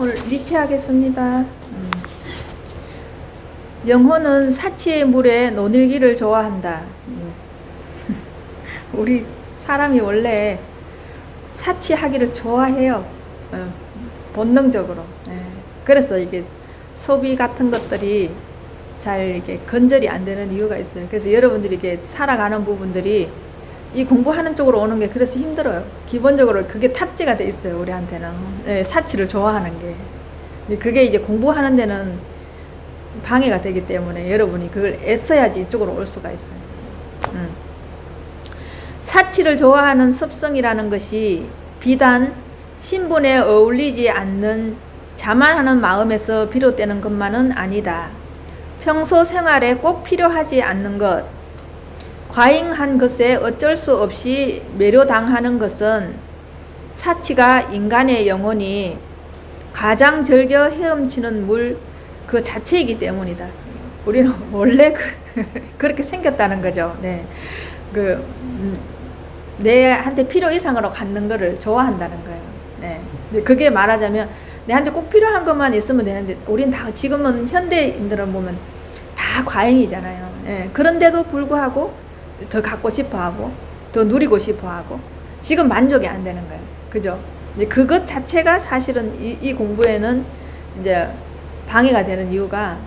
오늘 니체 하겠습니다. 영혼은 사치의 물에 노늘기를 좋아한다. 우리 사람이 원래 사치하기를 좋아해요. 본능적으로. 그래서 이게 소비 같은 것들이 잘 이게 건절이 안 되는 이유가 있어요. 그래서 여러분들이 이게 살아가는 부분들이 이 공부하는 쪽으로 오는 게 그래서 힘들어요. 기본적으로 그게 탑재가 돼 있어요. 우리한테는. 사치를 좋아하는 게. 그게 이제 공부하는 데는 방해가 되기 때문에 여러분이 그걸 애써야지 이쪽으로 올 수가 있어요. 사치를 좋아하는 습성이라는 것이 비단 신분에 어울리지 않는 자만하는 마음에서 비롯되는 것만은 아니다. 평소 생활에 꼭 필요하지 않는 것, 과잉한 것에 어쩔 수 없이 매료당하는 것은 사치가 인간의 영혼이 가장 즐겨 헤엄치는 물 그 자체이기 때문이다. 우리는 원래 그렇게 생겼다는 거죠. 네. 내한테 필요 이상으로 갖는 거를 좋아한다는 거예요. 네. 그게 말하자면 내한테 꼭 필요한 것만 있으면 되는데 우린 다 지금은 현대인들은 보면 다 과잉이잖아요. 네. 그런데도 불구하고 더 갖고 싶어 하고 더 누리고 싶어 하고 지금 만족이 안 되는 거예요. 그죠? 이제 그것 자체가 사실은 이 공부에는 이제 방해가 되는 이유가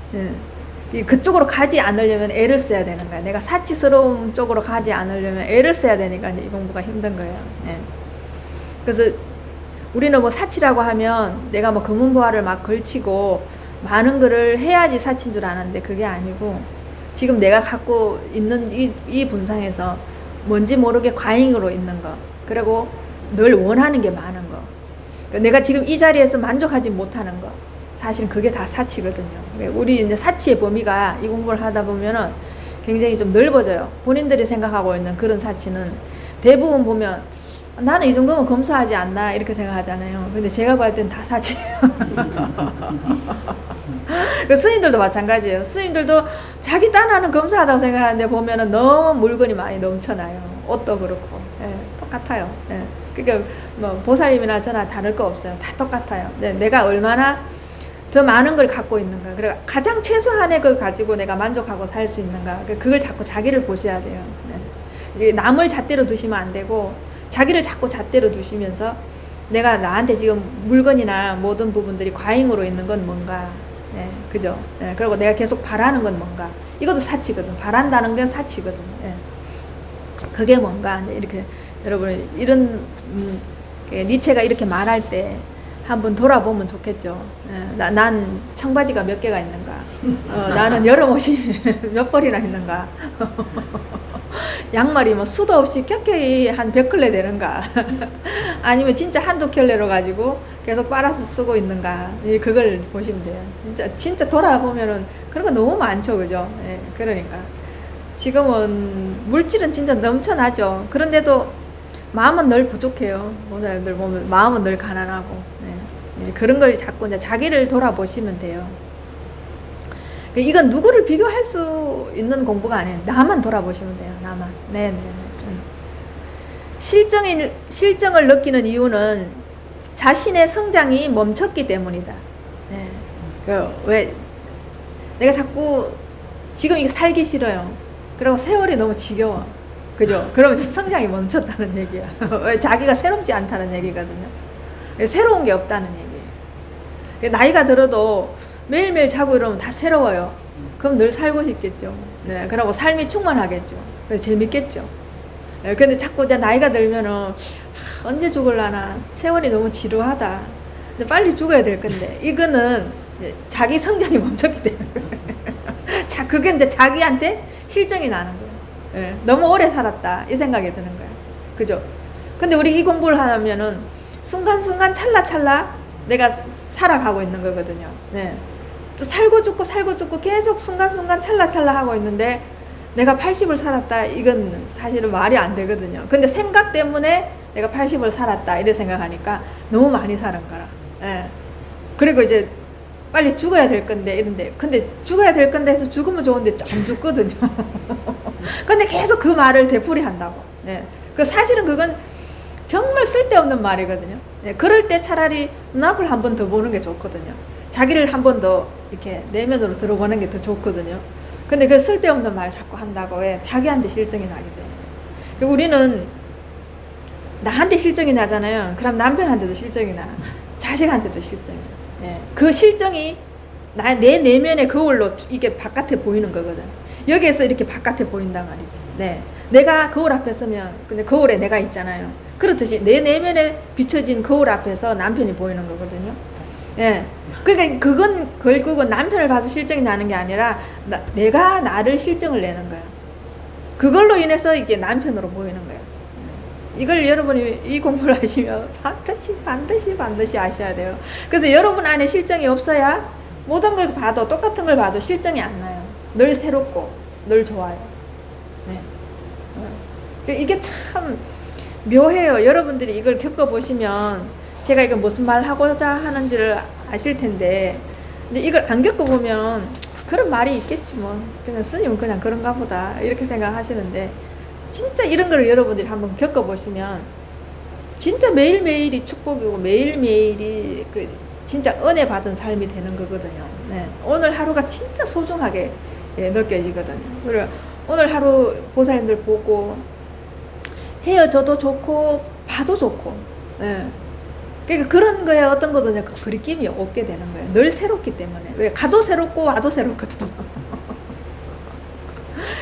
그쪽으로 가지 않으려면 애를 써야 되는 거야. 내가 사치스러운 쪽으로 가지 않으려면 애를 써야 되니까 이제 이 공부가 힘든 거예요. 그래서 우리는 뭐 사치라고 하면 내가 뭐 금은보화를 막 걸치고 많은 거를 해야지 사치인 줄 아는데 그게 아니고 지금 내가 갖고 있는 이 분상에서 뭔지 모르게 과잉으로 있는 거, 그리고 늘 원하는 게 많은 거, 내가 지금 이 자리에서 만족하지 못하는 거, 사실 그게 다 사치거든요. 우리 이제 사치의 범위가 이 공부를 하다 보면은 굉장히 좀 넓어져요. 본인들이 생각하고 있는 그런 사치는 대부분 보면 나는 이 정도면 검소하지 않나 이렇게 생각하잖아요. 근데 제가 볼 땐 다 사치예요. 스님들도 마찬가지예요. 스님들도 자기 딴하는 검소하다고 생각하는데 보면은 너무 물건이 많이 넘쳐나요. 옷도 그렇고. 똑같아요. 그러니까 뭐 보살님이나 저나 다를 거 없어요. 다 똑같아요. 내가 얼마나 더 많은 걸 갖고 있는가. 그래 가장 최소한의 걸 가지고 내가 만족하고 살 수 있는가. 그걸 자꾸 자기를 보셔야 돼요. 남을 잣대로 두시면 안 되고 자기를 자꾸 잣대로 두시면서 내가 나한테 지금 물건이나 모든 부분들이 과잉으로 있는 건 뭔가. 그죠? 그리고 내가 계속 바라는 건 뭔가. 이것도 사치거든. 바란다는 건 사치거든. 그게 뭔가. 이렇게 여러분 이런 니체가 이렇게 말할 때 한번 돌아보면 좋겠죠. 난 청바지가 몇 개가 있는가? 나는 여름옷이 몇 벌이나 있는가? 양말이 뭐 수도 없이 켜켜이 한 100켤레 되는가? 아니면 진짜 한두 켤레로 가지고 계속 빨아서 쓰고 있는가? 그걸 보시면 돼요. 진짜 돌아보면은 그런 거 너무 많죠. 그죠? 그러니까. 지금은 물질은 진짜 넘쳐나죠. 그런데도 마음은 늘 부족해요. 모자들 보면 마음은 늘 가난하고. 그런 걸 자꾸 이제 자기를 돌아보시면 돼요. 이건 누구를 비교할 수 있는 공부가 아니에요. 나만 돌아보시면 돼요. 나만. 실정을 느끼는 이유는 자신의 성장이 멈췄기 때문이다. 왜 내가 자꾸 지금 이게 살기 싫어요. 그리고 세월이 너무 지겨워. 그죠? 그러면 성장이 멈췄다는 얘기야. 왜 자기가 새롭지 않다는 얘기거든요. 새로운 게 없다는 얘기예요. 나이가 들어도 매일매일 자고 이러면 다 새로워요. 그럼 늘 살고 싶겠죠. 그러고 삶이 충만하겠죠. 그래서 재밌겠죠. 근데 자꾸 이제 나이가 들면은 언제 죽을라나 세월이 너무 지루하다. 근데 빨리 죽어야 될 건데 이거는 자기 성장이 멈췄기 때문에 자 그게 이제 자기한테 실정이 나는 거예요. 너무 오래 살았다 이 생각이 드는 거예요. 그죠? 근데 우리 이 공부를 하면은 순간순간 찰나찰나 내가 살아가고 있는 거거든요. 또 살고 죽고 계속 순간순간 찰나찰나 하고 있는데 내가 80을 살았다 이건 사실은 말이 안 되거든요. 근데 생각 때문에 내가 80을 살았다 이래 생각하니까 너무 많이 사는 거라. 그리고 이제 빨리 죽어야 될 건데 이런데 근데 죽어야 될 건데 해서 죽으면 좋은데 안 죽거든요. 근데 계속 그 말을 되풀이 한다고. 그 사실은 그건 정말 쓸 쓸데없는 말이거든요. 네, 그럴 때 차라리 눈앞을 한 번 더 보는 게 좋거든요. 자기를 한 번 더 이렇게 내면으로 들어보는 게 더 좋거든요. 근데 그 쓸데없는 말 자꾸 한다고 왜 자기한테 실증이 나기 때문에. 그리고 우리는 나한테 실증이 나잖아요. 그럼 남편한테도 실증이 나. 자식한테도 실증이 나. 네, 그 실증이 내 내면의 거울로 이게 바깥에 보이는 거거든. 여기에서 이렇게 바깥에 보인단 말이지. 네. 내가 거울 앞에 서면, 근데 거울에 내가 있잖아요. 그렇듯이 내 내면에 비춰진 거울 앞에서 남편이 보이는 거거든요. 예. 그러니까 그건 결국은 남편을 봐서 실증이 나는 게 아니라 내가 나를 실증을 내는 거야. 그걸로 인해서 이게 남편으로 보이는 거예요. 이걸 여러분이 이 공부를 하시면 반드시 아셔야 돼요. 그래서 여러분 안에 실증이 없어야 모든 걸 봐도 똑같은 걸 봐도 실증이 안 나요. 늘 새롭고 늘 좋아요. 네. 이게 참 묘해요. 여러분들이 이걸 겪어보시면 제가 이거 무슨 말 하고자 하는지를 아실 텐데, 근데 이걸 안 겪어보면 그런 말이 있겠지 뭐. 그냥 스님은 그냥 그런가 보다 이렇게 생각하시는데, 진짜 이런 걸 여러분들이 한번 겪어보시면 진짜 매일매일이 축복이고 매일매일이 그 진짜 은혜 받은 삶이 되는 거거든요. 네. 오늘 하루가 진짜 소중하게 느껴지거든요. 그리고 오늘 하루 보살님들 보고 헤어져도 좋고 봐도 좋고, 네. 그러니까 그런 거에 어떤 거든요, 그 그리낌이 없게 되는 거예요. 늘 새롭기 때문에. 왜 가도 새롭고 와도 새롭거든요.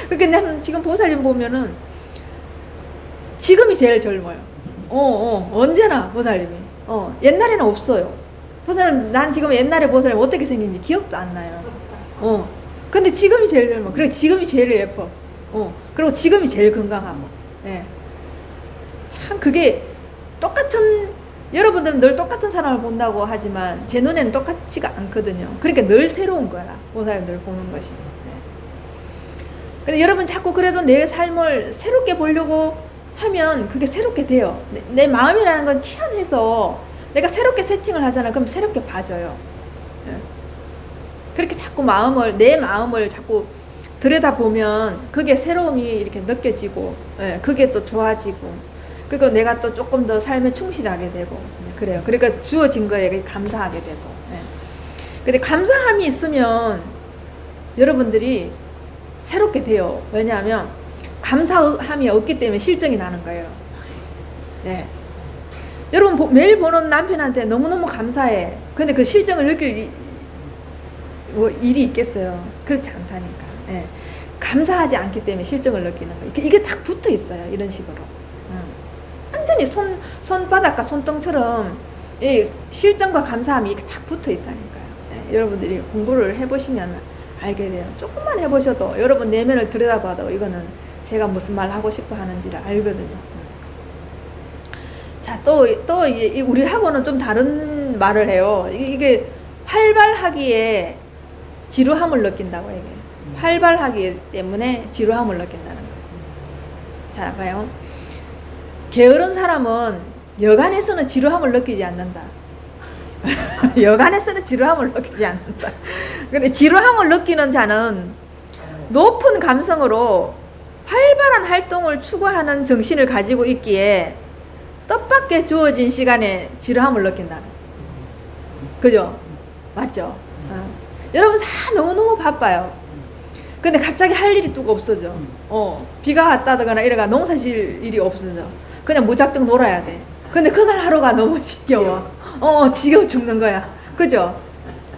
그러니까 나는 지금 보살님 보면은 지금이 제일 젊어요. 언제나 보살님이. 옛날에는 없어요. 보살님, 난 지금 옛날에 보살님 어떻게 생긴지 기억도 안 나요. 근데 지금이 제일 젊어. 그리고 지금이 제일 예뻐. 그리고 지금이 제일 건강하고. 예. 참 그게 똑같은, 여러분들은 늘 똑같은 사람을 본다고 하지만 제 눈에는 똑같지가 않거든요. 그러니까 늘 새로운 거라, 보살님들 보는 것이. 네. 근데 여러분 자꾸 그래도 내 삶을 새롭게 보려고 하면 그게 새롭게 돼요. 내 마음이라는 건 희한해서 내가 새롭게 세팅을 하잖아. 그럼 새롭게 봐져요. 네. 그렇게 자꾸 내 마음을 자꾸 들여다보면 그게 새로움이 이렇게 느껴지고, 네. 그게 또 좋아지고, 그리고 내가 또 조금 더 삶에 충실하게 되고, 네. 그래요. 그러니까 주어진 거에 감사하게 되고. 네. 근데 감사함이 있으면 여러분들이 새롭게 돼요. 왜냐하면 감사함이 없기 때문에 실증이 나는 거예요. 네. 여러분 매일 보는 남편한테 너무너무 감사해. 근데 그 실증을 느낄 일이 있겠어요? 그렇지 않다니까. 네. 감사하지 않기 때문에 실증을 느끼는 거예요. 이게 딱 붙어 있어요. 이런 식으로. 완전히 손바닥과 손등처럼 이 실증과 감사함이 이렇게 딱 붙어 있다니까요. 네. 여러분들이 공부를 해보시면 알게 돼요. 조금만 해보셔도 여러분 내면을 들여다봐도 이거는 제가 무슨 말 하고 싶어 하는지를 알거든요. 자, 또 이제 우리하고는 좀 다른 말을 해요. 이게 활발하기에 지루함을 느낀다고 얘기해요. 활발하기 때문에 지루함을 느낀다는 거예요. 자, 봐요. 게으른 사람은 여간에서는 지루함을 느끼지 않는다. 여간에서는 지루함을 느끼지 않는다. 근데 지루함을 느끼는 자는 높은 감성으로 활발한 활동을 추구하는 정신을 가지고 있기에 뜻밖의 주어진 시간에 지루함을 느낀다는. 그죠? 맞죠? 여러분 다 너무너무 바빠요. 근데 갑자기 할 일이 뚝 없어져. 비가 왔다거나 이래가 농사 질 일이 없어져. 그냥 무작정 놀아야 돼. 근데 그날 하루가 너무 지겨워. 지겨워 죽는 거야. 그죠?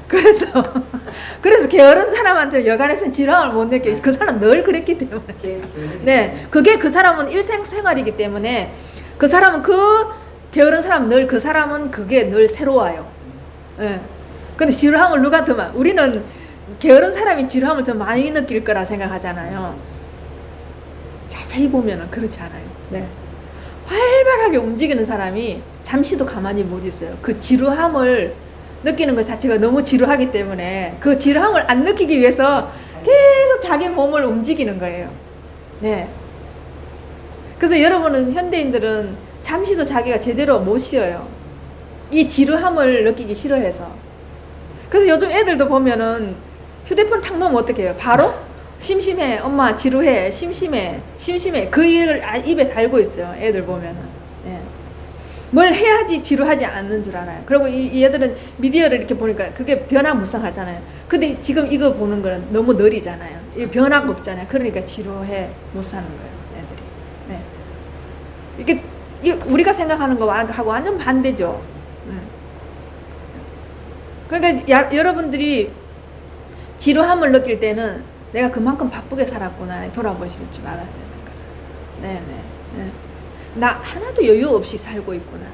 그래서 게으른 사람한테 여간에서는 지루함을 못 느껴. 그 사람 늘 그랬기 때문에. 네. 그게 그 사람은 일생생활이기 때문에 그 사람은 게으른 사람 그 사람은 그게 늘 새로워요. 네. 근데 지루함을 누가 더 우리는 게으른 사람이 지루함을 더 많이 느낄 거라 생각하잖아요. 자세히 보면은 그렇지 않아요. 네. 활발하게 움직이는 사람이 잠시도 가만히 못 있어요. 그 지루함을 느끼는 것 자체가 너무 지루하기 때문에 그 지루함을 안 느끼기 위해서 계속 자기 몸을 움직이는 거예요. 네. 그래서 여러분은 현대인들은 잠시도 자기가 제대로 못 쉬어요. 이 지루함을 느끼기 싫어해서. 그래서 요즘 애들도 보면은 휴대폰 탁 놓으면 어떻게 해요? 바로 심심해, 엄마 지루해, 심심해 그 일을 입에 달고 있어요. 애들 보면은. 네. 뭘 해야지 지루하지 않는 줄 알아요. 그리고 이 애들은 미디어를 이렇게 보니까 그게 변화무쌍하잖아요. 근데 지금 이거 보는 거는 너무 느리잖아요. 이 변화가 없잖아요. 그러니까 지루해 못 사는 거예요, 애들이. 네. 이게 우리가 생각하는 거하고 완전 반대죠. 그러니까 여러분들이 지루함을 느낄 때는 내가 그만큼 바쁘게 살았구나 돌아보실 줄 알아야 되는 거예요. 네네. 나 하나도 여유 없이 살고 있구나.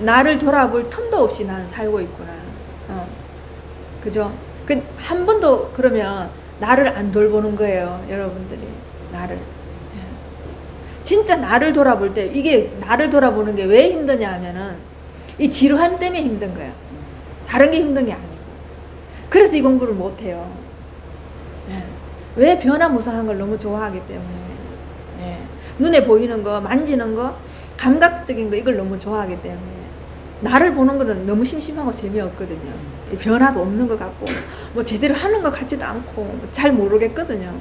나를 돌아볼 틈도 없이 나는 살고 있구나. 그죠? 한 번도 그러면 나를 안 돌보는 거예요, 여러분들이. 나를. 진짜 나를 돌아볼 때, 이게 나를 돌아보는 게 왜 힘드냐 하면은 이 지루함 때문에 힘든 거예요. 다른 게 힘든 게 아니고. 그래서 이 공부를 못 해요. 왜 변화무쌍한 걸 너무 좋아하기 때문에. 눈에 보이는 거, 만지는 거, 감각적인 거 이걸 너무 좋아하기 때문에 나를 보는 거는 너무 심심하고 재미없거든요. 변화도 없는 것 같고 뭐 제대로 하는 것 같지도 않고 잘 모르겠거든요.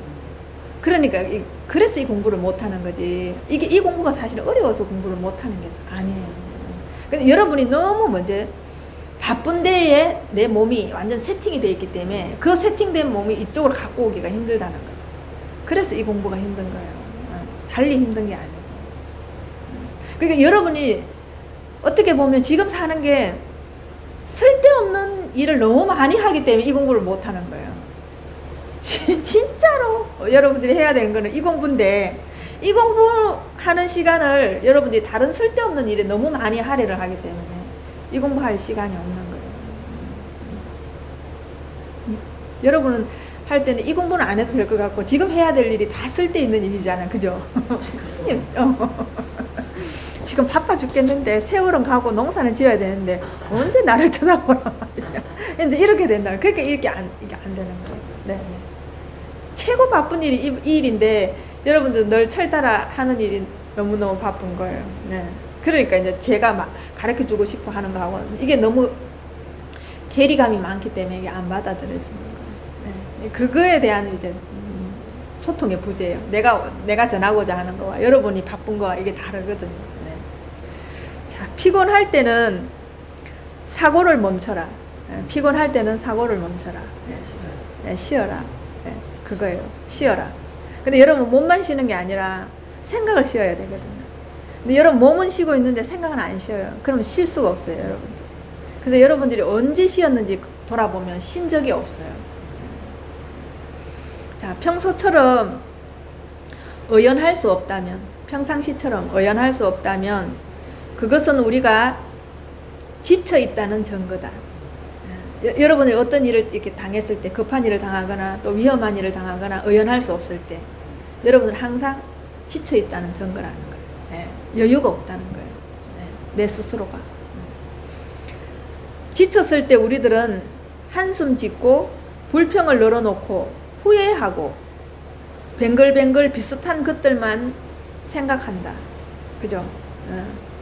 그러니까 그래서 이 공부를 못하는 거지. 이 공부가 사실 어려워서 공부를 못하는 게 아니에요. 근데 여러분이 너무 먼저 바쁜 데에 내 몸이 완전 세팅이 되어 있기 때문에 그 세팅된 몸이 이쪽으로 갖고 오기가 힘들다는 거죠. 그래서 이 공부가 힘든 거예요. 달리 힘든 게 아니고. 그러니까 여러분이 어떻게 보면 지금 사는 게 쓸데없는 일을 너무 많이 하기 때문에 이 공부를 못 하는 거예요. 진짜로 여러분들이 해야 되는 거는 이 공부인데 이 공부하는 시간을 여러분들이 다른 쓸데없는 일에 너무 많이 할애를 하기 때문에 이 공부할 시간이 없는 거예요. 여러분은 할 때는 이 공부는 안 해도 될 것 같고 지금 해야 될 일이 다 쓸데있는 일이잖아요. 그죠? 스님 지금 바빠 죽겠는데 세월은 가고 농사는 지어야 되는데 언제 나를 쳐다보라 말이야. 이제 이렇게 된다. 그러니까 이게 안 되는 거예요. 네. 최고 바쁜 일이 이 일인데 여러분들 늘 철따라 하는 일이 너무너무 바쁜 거예요. 네. 그러니까 이제 제가 막 가르쳐 주고 싶어 하는 거하고 이게 너무 괴리감이 많기 때문에 이게 안 받아들여지는 거예요. 네. 그거에 대한 이제 소통의 부재예요. 내가 전하고자 하는 거와 여러분이 바쁜 거와 이게 다르거든요. 네. 자, 피곤할 때는 사고를 멈춰라. 네. 피곤할 때는 사고를 멈춰라. 네. 네. 쉬어라. 네. 그거예요. 쉬어라. 근데 여러분 몸만 쉬는 게 아니라 생각을 쉬어야 되거든요. 근데 여러분 몸은 쉬고 있는데 생각은 안 쉬어요. 그러면 쉴 수가 없어요, 여러분들. 그래서 여러분들이 언제 쉬었는지 돌아보면 쉰 적이 없어요. 자, 평소처럼 의연할 수 없다면, 평상시처럼 의연할 수 없다면 그것은 우리가 지쳐 있다는 증거다. 여러분이 어떤 일을 이렇게 당했을 때, 급한 일을 당하거나 또 위험한 일을 당하거나 의연할 수 없을 때 여러분은 항상 지쳐 있다는 증거라는 거예요. 네. 여유가 없다는 거예요. 네. 내 스스로가. 지쳤을 때 우리들은 한숨 짓고 불평을 늘어놓고 후회하고 뱅글뱅글 비슷한 것들만 생각한다. 그죠?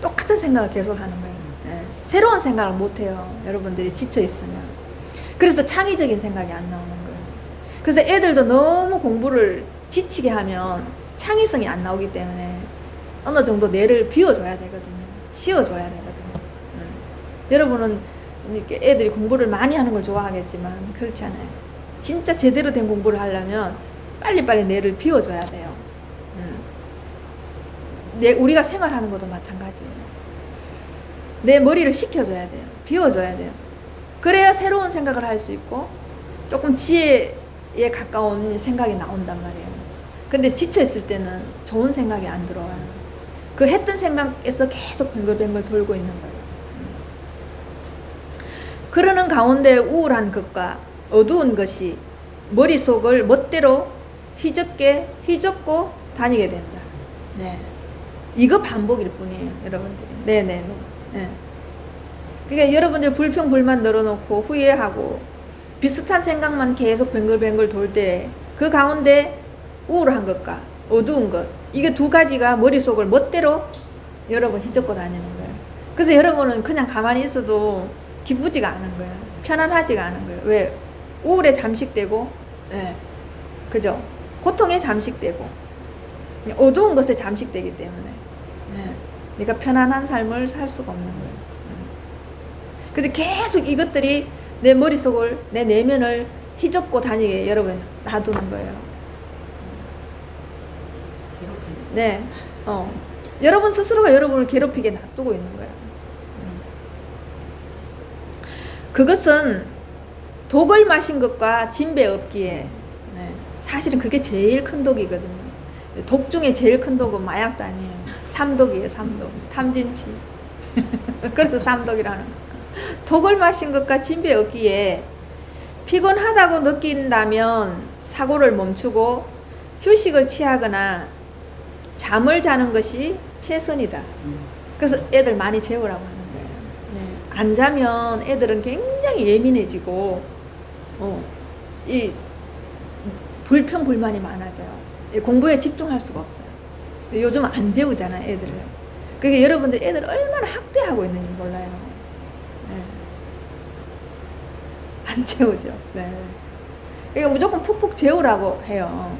똑같은 생각을 계속 하는 거예요. 새로운 생각을 못해요. 여러분들이 지쳐 있으면. 그래서 창의적인 생각이 안 나오는 거예요. 그래서 애들도 너무 공부를 지치게 하면 창의성이 안 나오기 때문에 어느 정도 뇌를 비워줘야 되거든요. 쉬어줘야 되거든요. 여러분은 이렇게 애들이 공부를 많이 하는 걸 좋아하겠지만 그렇지 않아요. 진짜 제대로 된 공부를 하려면 빨리빨리 뇌를 비워줘야 돼요. 우리가 생활하는 것도 마찬가지예요. 내 머리를 식혀줘야 돼요. 비워줘야 돼요. 그래야 새로운 생각을 할 수 있고 조금 지혜에 가까운 생각이 나온단 말이에요. 근데 지쳐있을 때는 좋은 생각이 안 들어와요. 그 했던 생각에서 계속 뱅글뱅글 돌고 있는 거예요. 그러는 가운데 우울한 것과 어두운 것이 머릿속을 멋대로 휘젓고 다니게 된다. 네. 이거 반복일 뿐이에요, 여러분들이. 네네네. 네. 그러니까 여러분들 불평, 불만 늘어놓고 후회하고 비슷한 생각만 계속 뱅글뱅글 돌 때 그 가운데 우울한 것과 어두운 것, 이게 두 가지가 머릿속을 멋대로 여러분 휘젓고 다니는 거예요. 그래서 여러분은 그냥 가만히 있어도 기쁘지가 않은 거예요. 편안하지가 않은 거예요. 왜? 우울에 잠식되고, 네. 그죠? 고통에 잠식되고, 어두운 것에 잠식되기 때문에. 네. 내가 편안한 삶을 살 수가 없는 거예요. 그래서 계속 이것들이 내 머릿속을, 내 내면을 휘젓고 다니게 여러분 놔두는 거예요. 네, 여러분 스스로가 여러분을 괴롭히게 놔두고 있는 거예요. 그것은 독을 마신 것과 진배 없기에, 네, 사실은 그게 제일 큰 독이거든요. 독 중에 제일 큰 독은 마약도 아니에요. 삼독이에요. 삼독. 탐진치. 그래서 삼독이라는 거. 독을 마신 것과 진배 없기에 피곤하다고 느낀다면 사고를 멈추고 휴식을 취하거나 잠을 자는 것이 최선이다. 그래서 애들 많이 재우라고 하는 거예요. 네. 안 자면 애들은 굉장히 예민해지고 이 불평불만이 많아져요. 공부에 집중할 수가 없어요. 요즘 안 재우잖아요, 애들을. 그게 여러분들 애들 얼마나 학대하고 있는지 몰라요. 네. 안 재우죠. 네. 그러니까 무조건 푹푹 재우라고 해요.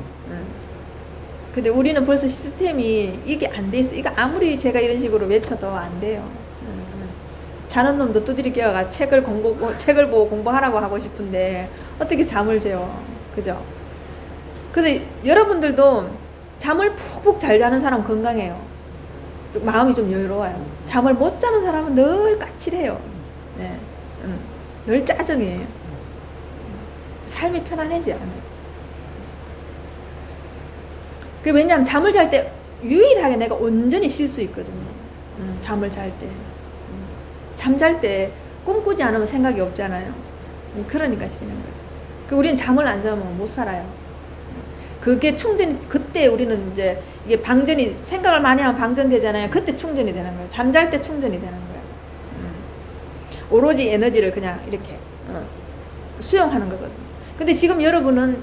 근데 우리는 벌써 시스템이 이게 안 돼 있어. 이거 아무리 제가 이런 식으로 외쳐도 안 돼요. 자는 놈도 두드리 깨어가 책을 보고 공부하라고 하고 싶은데 어떻게 잠을 재워. 그죠? 그래서 여러분들도 잠을 푹푹 잘 자는 사람 건강해요. 마음이 좀 여유로워요. 잠을 못 자는 사람은 늘 까칠해요. 네. 늘 짜증이에요. 삶이 편안하지 않아요. 왜냐하면 잠을 잘 때 유일하게 내가 온전히 쉴 수 있거든요. 잠을 잘 때. 잠잘 때 꿈꾸지 않으면 생각이 없잖아요. 그러니까 쉬는 거예요. 우리는 잠을 안 자면 못 살아요. 그게 충전이, 그때 우리는 이제 이게 방전이, 생각을 많이 하면 방전되잖아요. 그때 충전이 되는 거예요. 잠잘 때 충전이 되는 거예요. 오로지 에너지를 그냥 이렇게 수용하는 거거든요. 근데 지금 여러분은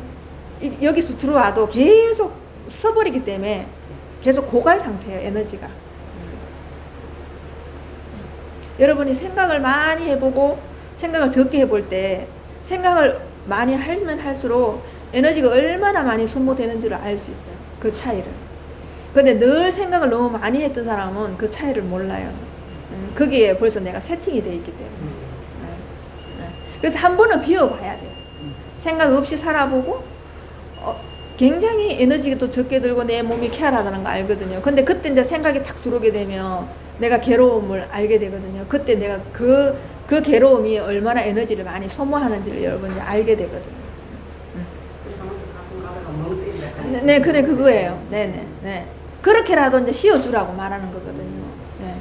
여기서 들어와도 계속 써버리기 때문에 계속 고갈 상태예요, 에너지가. 여러분이 생각을 많이 해보고 생각을 적게 해볼 때 생각을 많이 하면 할수록 에너지가 얼마나 많이 소모되는 줄 알 수 있어요. 그 차이를. 근데 늘 생각을 너무 많이 했던 사람은 그 차이를 몰라요. 거기에 벌써 내가 세팅이 돼 있기 때문에. 그래서 한 번은 비워봐야 돼요. 생각 없이 살아보고 굉장히 에너지가 또 적게 들고 내 몸이 쾌활하다는 거 알거든요. 근데 그때 이제 생각이 탁 들어오게 되면 내가 괴로움을 알게 되거든요. 그때 내가 그 괴로움이 얼마나 에너지를 많이 소모하는지를 여러분이 알게 되거든요. 네, 그래, 그거예요. 네네, 네. 그렇게라도 이제 쉬어주라고 말하는 거거든요. 네.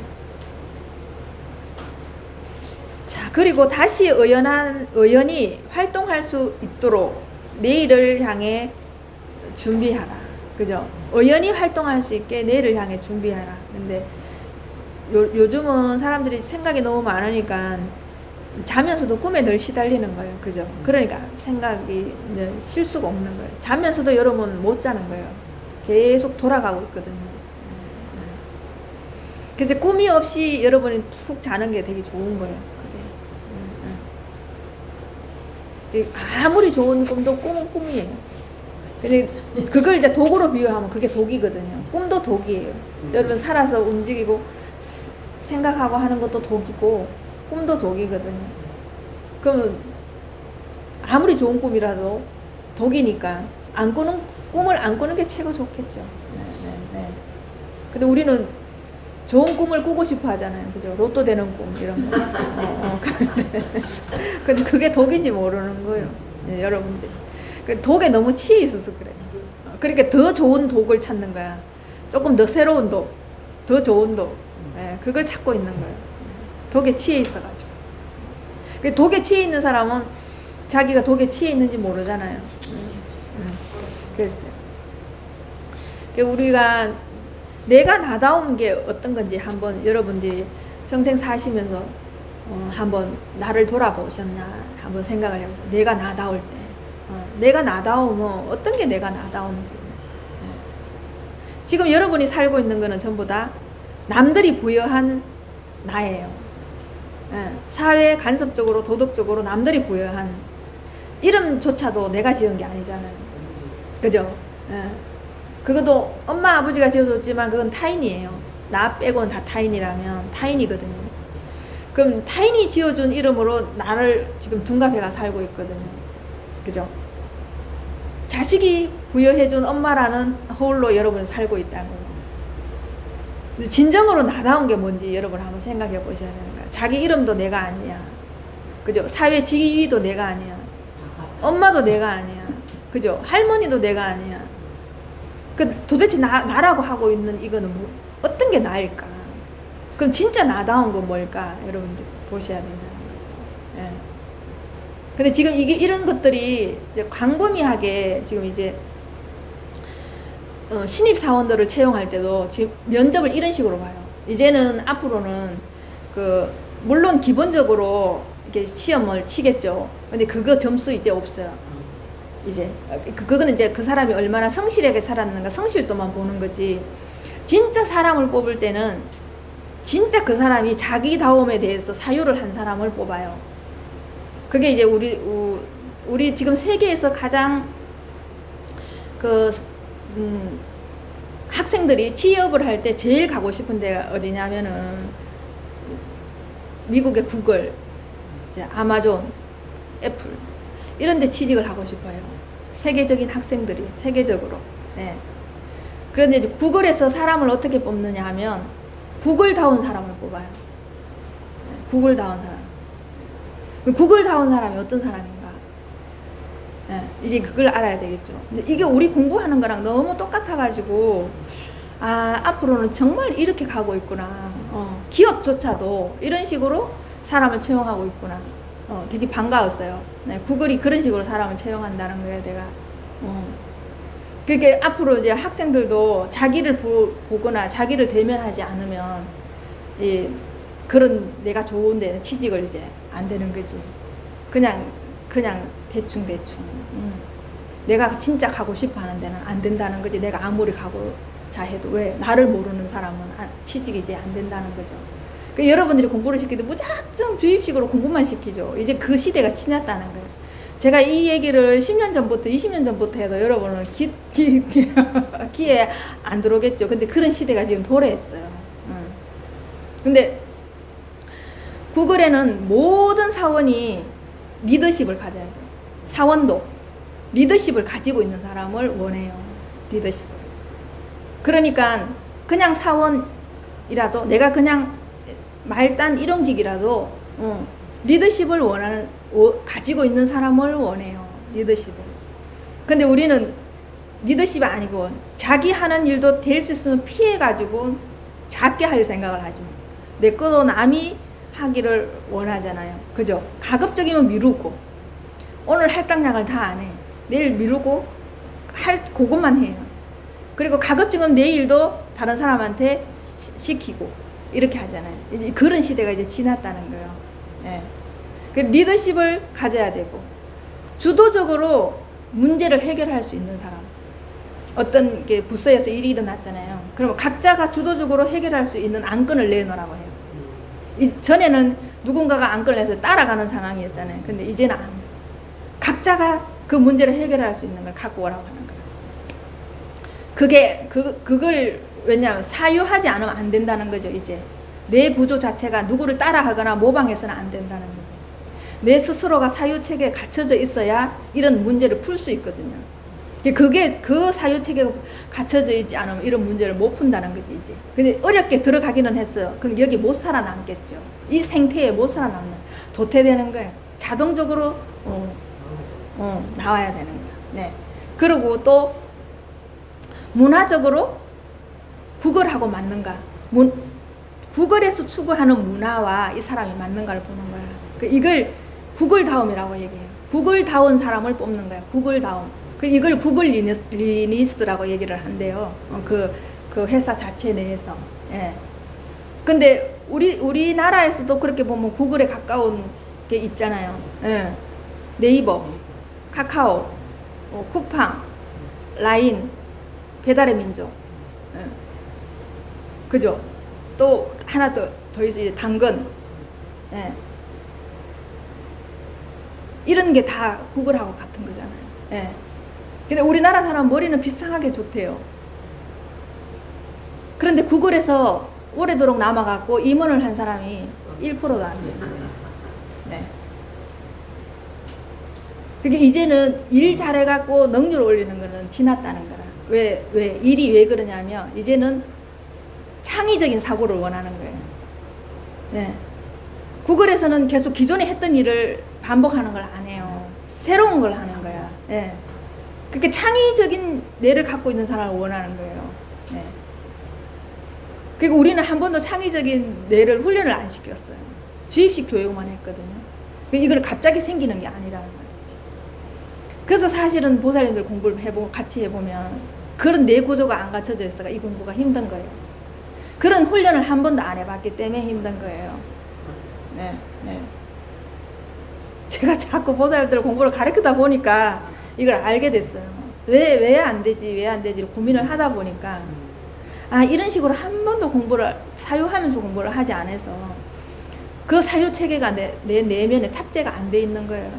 자, 그리고 다시 의연히 활동할 수 있도록 내일을 향해 준비하라. 그죠? 의연히 활동할 수 있게 내일을 향해 준비하라. 근데 요즘은 사람들이 생각이 너무 많으니까 자면서도 꿈에 늘 시달리는 거예요. 그죠? 그러니까 생각이 쉴 수가 없는 거예요. 자면서도 여러분 못 자는 거예요. 계속 돌아가고 있거든요. 그래서 꿈이 없이 여러분이 푹 자는 게 되게 좋은 거예요. 그게. 아무리 좋은 꿈도 꿈은 꿈이에요. 근데 그걸 이제 독으로 비유하면 그게 독이거든요. 꿈도 독이에요. 여러분 살아서 움직이고 생각하고 하는 것도 독이고 꿈도 독이거든요. 그러면 아무리 좋은 꿈이라도 독이니까 꿈을 안 꾸는 게 최고 좋겠죠. 네. 근데 우리는 좋은 꿈을 꾸고 싶어 하잖아요. 그죠? 로또 되는 꿈 이런 거. 근데 그게 독인지 모르는 거예요. 네, 여러분들. 독에 너무 치여 있어서 그래. 그러니까 더 좋은 독을 찾는 거야. 조금 더 새로운 독, 더 좋은 독. 네, 그걸 찾고 있는 거예요. 독에 치여 있어가지고. 독에 치여 있는 사람은 자기가 독에 치여 있는지 모르잖아요. 그래서 우리가 내가 나다운 게 어떤 건지 한번 여러분들이 평생 사시면서 한번 나를 돌아보셨나 한번 생각을 해보세요. 내가 나다울 때. 내가 나다우면 어떤 게 내가 나다운지. 지금 여러분이 살고 있는 거는 전부 다 남들이 부여한 나예요. 사회 간섭적으로 도덕적으로 남들이 부여한 이름조차도 내가 지은 게 아니잖아요. 그죠? 그것도 엄마 아버지가 지어줬지만 그건 타인이에요. 나 빼고는 다 타인이라면 타인이거든요. 그럼 타인이 지어준 이름으로 나를 지금 둔갑해가 살고 있거든요. 그죠? 자식이 부여해준 엄마라는 허울로 여러분은 살고 있다는 거예요. 진정으로 나다운 게 뭔지 여러분 한번 생각해 보셔야 되는 거예요. 자기 이름도 내가 아니야. 그죠? 사회 지위도 내가 아니야. 엄마도 내가 아니야. 그죠? 할머니도 내가 아니야. 그 도대체 나라고 하고 있는 이거는 뭐, 어떤 게 나일까? 그럼 진짜 나다운 건 뭘까? 여러분들 보셔야 된다는 거죠. 예. 근데 지금 이게 이런 것들이 이제 광범위하게 지금 이제 신입 사원들을 채용할 때도 지금 면접을 이런 식으로 봐요. 이제는 앞으로는 그 물론 기본적으로 이렇게 시험을 치겠죠. 근데 그거 점수 이제 없어요. 이제 그거는 이제 그 사람이 얼마나 성실하게 살았는가 성실도만 보는 거지. 진짜 사람을 뽑을 때는 진짜 그 사람이 자기다움에 대해서 사유를 한 사람을 뽑아요. 그게 이제 우리 지금 세계에서 가장 학생들이 취업을 할 때 제일 가고 싶은 데가 어디냐면은 미국의 구글, 이제 아마존, 애플 이런 데 취직을 하고 싶어요. 세계적인 학생들이 세계적으로. 네. 그런데 이제 구글에서 사람을 어떻게 뽑느냐 하면 구글다운 사람을 뽑아요. 네. 구글다운 사람. 구글다운 사람이 어떤 사람인가? 네. 이제 그걸 알아야 되겠죠. 근데 이게 우리 공부하는 거랑 너무 똑같아가지고 앞으로는 정말 이렇게 가고 있구나. 기업조차도 이런 식으로 사람을 채용하고 있구나. 되게 반가웠어요. 네, 구글이 그런 식으로 사람을 채용한다는 거예요, 내가. 그게 앞으로 이제 학생들도 자기를 보거나 자기를 대면하지 않으면, 그런 내가 좋은 데는 취직을 이제 안 되는 거지. 그냥 대충. 내가 진짜 가고 싶어 하는 데는 안 된다는 거지. 내가 아무리 가고자 해도. 왜? 나를 모르는 사람은 취직이 이제 안 된다는 거죠. 그러니까 여러분들이 공부를 시키도 무작정 주입식으로 공부만 시키죠. 이제 그 시대가 지났다는 거예요. 제가 이 얘기를 10년 전부터 20년 전부터 해도 여러분은 귀에 안 들어오겠죠. 근데 그런 시대가 지금 도래했어요. 근데 구글에는 모든 사원이 리더십을 가져야 돼요. 사원도 리더십을 가지고 있는 사람을 원해요. 리더십을. 그러니까 그냥 사원이라도 내가 그냥 말단 일용직이라도 리더십을 가지고 있는 사람을 원해요. 리더십을. 근데 우리는 리더십이 아니고 자기 하는 일도 될 수 있으면 피해가지고 작게 할 생각을 하죠. 내 것도 남이 하기를 원하잖아요. 그죠? 가급적이면 미루고 오늘 할당량을 다 안 해. 내일 미루고 그것만 해요. 그리고 가급적이면 내일도 다른 사람한테 시키고 이렇게 하잖아요. 그런 시대가 이제 지났다는 거예요. 예. 그 리더십을 가져야 되고 주도적으로 문제를 해결할 수 있는 사람. 어떤 게 부서에서 일이 일어났잖아요. 그러면 각자가 주도적으로 해결할 수 있는 안건을 내놓으라고 해요. 전에는 누군가가 안건을 내서 따라가는 상황이었잖아요. 근데 이제는 각자가 그 문제를 해결할 수 있는 걸 갖고 오라고 하는 거예요. 그걸 왜냐하면 사유하지 않으면 안 된다는 거죠. 이제 내 구조 자체가 누구를 따라하거나 모방해서는 안 된다는 거예요. 내 스스로가 사유체계에 갖춰져 있어야 이런 문제를 풀 수 있거든요. 그 사유체계가 갖춰져 있지 않으면 이런 문제를 못 푼다는 거지. 이제 근데 어렵게 들어가기는 했어요. 그럼 여기 못 살아남겠죠. 이 생태에 못 살아남는 도태되는 거예요. 자동적으로 나와야 되는 거예요. 네. 그리고 또 문화적으로 구글하고 맞는가? 구글에서 추구하는 문화와 이 사람이 맞는가를 보는 거야. 이걸 구글다움이라고 얘기해요. 구글다운 사람을 뽑는 거야. 구글다움. 이걸 구글 리니스트라고 얘기를 한대요. 그 회사 자체 내에서. 예. 근데 우리나라에서도 그렇게 보면 구글에 가까운 게 있잖아요. 예. 네이버, 카카오, 쿠팡, 라인, 배달의 민족. 예. 그죠? 또 하나 더 있어요. 당근. 예. 이런 게 다 구글하고 같은 거잖아요. 예. 근데 우리나라 사람 머리는 비상하게 좋대요. 그런데 구글에서 오래도록 남아갖고 임원을 한 사람이 1%도 안 돼요. 네. 그게 이제는 일 잘해갖고 능률 올리는 거는 지났다는 거라. 일이 왜 그러냐면, 이제는 창의적인 사고를 원하는 거예요. 네. 구글에서는 계속 기존에 했던 일을 반복하는 걸 안 해요. 새로운 걸 하는 거야. 네. 그렇게 창의적인 뇌를 갖고 있는 사람을 원하는 거예요. 네. 그리고 우리는 한 번도 창의적인 뇌를 훈련을 안 시켰어요. 주입식 교육만 했거든요. 이걸 갑자기 생기는 게 아니라는 말이지. 그래서 사실은 보살님들 공부를 같이 해보면 그런 뇌 구조가 안 갖춰져 있어가 이 공부가 힘든 거예요. 그런 훈련을 한 번도 안 해봤기 때문에 힘든 거예요. 네, 네. 제가 자꾸 보살님들 공부를 가르치다 보니까 이걸 알게 됐어요. 왜 안 되지 고민을 하다 보니까, 이런 식으로 한 번도 공부를, 사유하면서 공부를 하지 않아서 그 사유 체계가 내 내면에 탑재가 안 돼 있는 거예요.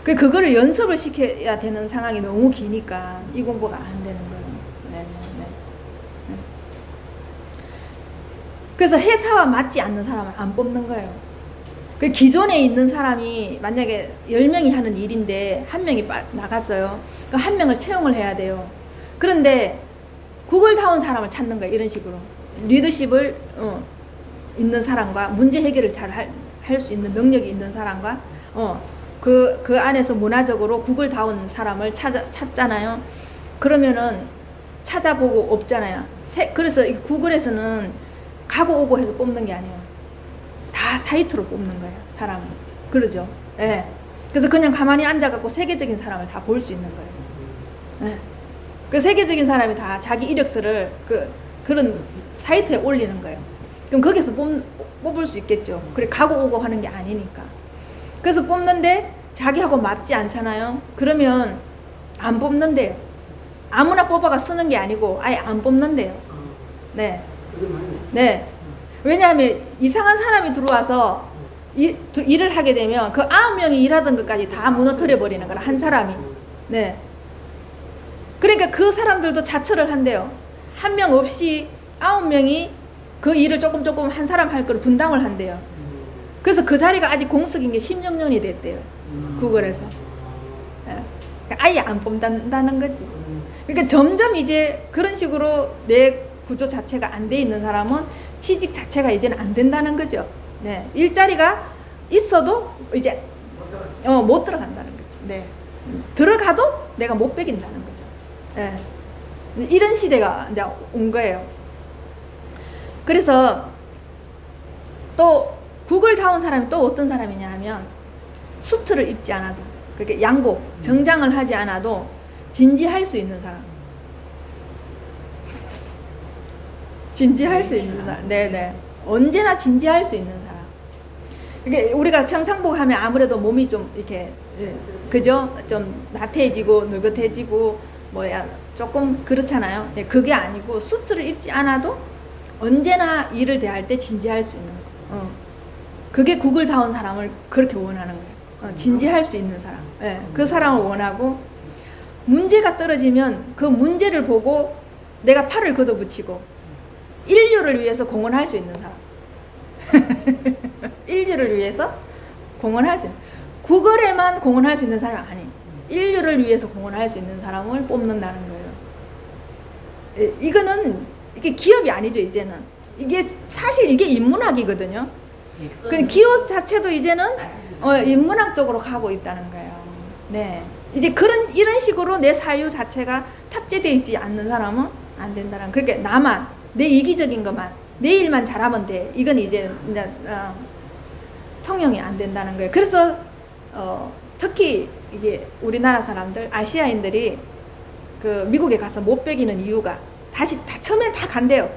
그거를 연습을 시켜야 되는 상황이 너무 기니까 이 공부가 안 되는 거예요. 네. 그래서 회사와 맞지 않는 사람은 안 뽑는 거예요. 기존에 있는 사람이 만약에 10명이 하는 일인데 한 명이 나갔어요. 그 한 명을 채용을 해야 돼요. 그런데 구글다운 사람을 찾는 거예요. 이런 식으로 리더십을 있는 사람과 문제 해결을 잘 할 수 있는 능력이 있는 사람과 그 안에서 문화적으로 구글다운 사람을 찾잖아요. 그러면은 찾아보고 없잖아요. 그래서 구글에서는 가고 오고 해서 뽑는 게 아니에요. 다 사이트로 뽑는 거예요, 사람은. 그러죠. 예. 네. 그래서 그냥 가만히 앉아갖고 세계적인 사람을 다 볼 수 있는 거예요. 예. 네. 그 세계적인 사람이 다 자기 이력서를 그런 사이트에 올리는 거예요. 그럼 거기서 뽑을 수 있겠죠. 그래, 가고 오고 하는 게 아니니까. 그래서 뽑는데 자기하고 맞지 않잖아요. 그러면 안 뽑는데요. 아무나 뽑아가 쓰는 게 아니고 아예 안 뽑는데요. 네. 네. 왜냐하면 이상한 사람이 들어와서 일을 하게 되면 그 9명이 일하던 것까지 다 무너뜨려 버리는 거라, 한 사람이. 네. 그러니까 그 사람들도 자처를 한대요. 한 명 없이 9명이 그 일을 조금 한 사람 할 걸 분담을 한대요. 그래서 그 자리가 아직 공석인 게 16년이 됐대요. 구글에서. 네. 아예 안 뽑는다는 거지. 그러니까 점점 이제 그런 식으로 내 구조 자체가 안 돼 있는 사람은 취직 자체가 이제는 안 된다는 거죠. 네. 일자리가 있어도 이제 못 들어간다는 거죠. 네. 들어가도 내가 못 베긴다는 거죠. 네. 이런 시대가 이제 온 거예요. 그래서 또 구글다운 사람이 또 어떤 사람이냐 하면 수트를 입지 않아도, 그렇게 양복, 정장을 하지 않아도 진지할 수 있는 사람. 진지할 수 있는 사람. 네네. 언제나 진지할 수 있는 사람. 이게 우리가 평상복 하면 아무래도 몸이 좀 이렇게, 그죠? 좀 나태해지고 느긋해지고 조금 그렇잖아요. 네, 그게 아니고 수트를 입지 않아도 언제나 일을 대할 때 진지할 수 있는 거. 그게 구글다운 사람을 그렇게 원하는 거예요. 진지할 수 있는 사람. 네, 그 사람을 원하고, 문제가 떨어지면 그 문제를 보고 내가 팔을 걷어붙이고 인류를 위해서 공헌할 수 있는 사람. 인류를 위해서 공헌할 수 있는, 구글에만 공헌할 수 있는 사람이 아니에요. 인류를 위해서 공헌할 수 있는 사람을 뽑는다는 거예요. 예, 이게 기업이 아니죠, 이제는. 사실 이게 인문학이거든요. 그 기업 자체도 이제는 인문학적으로 가고 있다는 거예요. 네. 이제 이런 식으로 내 사유 자체가 탑재되어 있지 않는 사람은 안 된다는. 그러니까 나만, 내 이기적인 것만, 내 일만 잘하면 돼. 이건 이제 통용이 안 된다는 거예요. 그래서 특히 이게 우리나라 사람들, 아시아인들이 그 미국에 가서 못 베기는 이유가, 처음엔 다 간대요.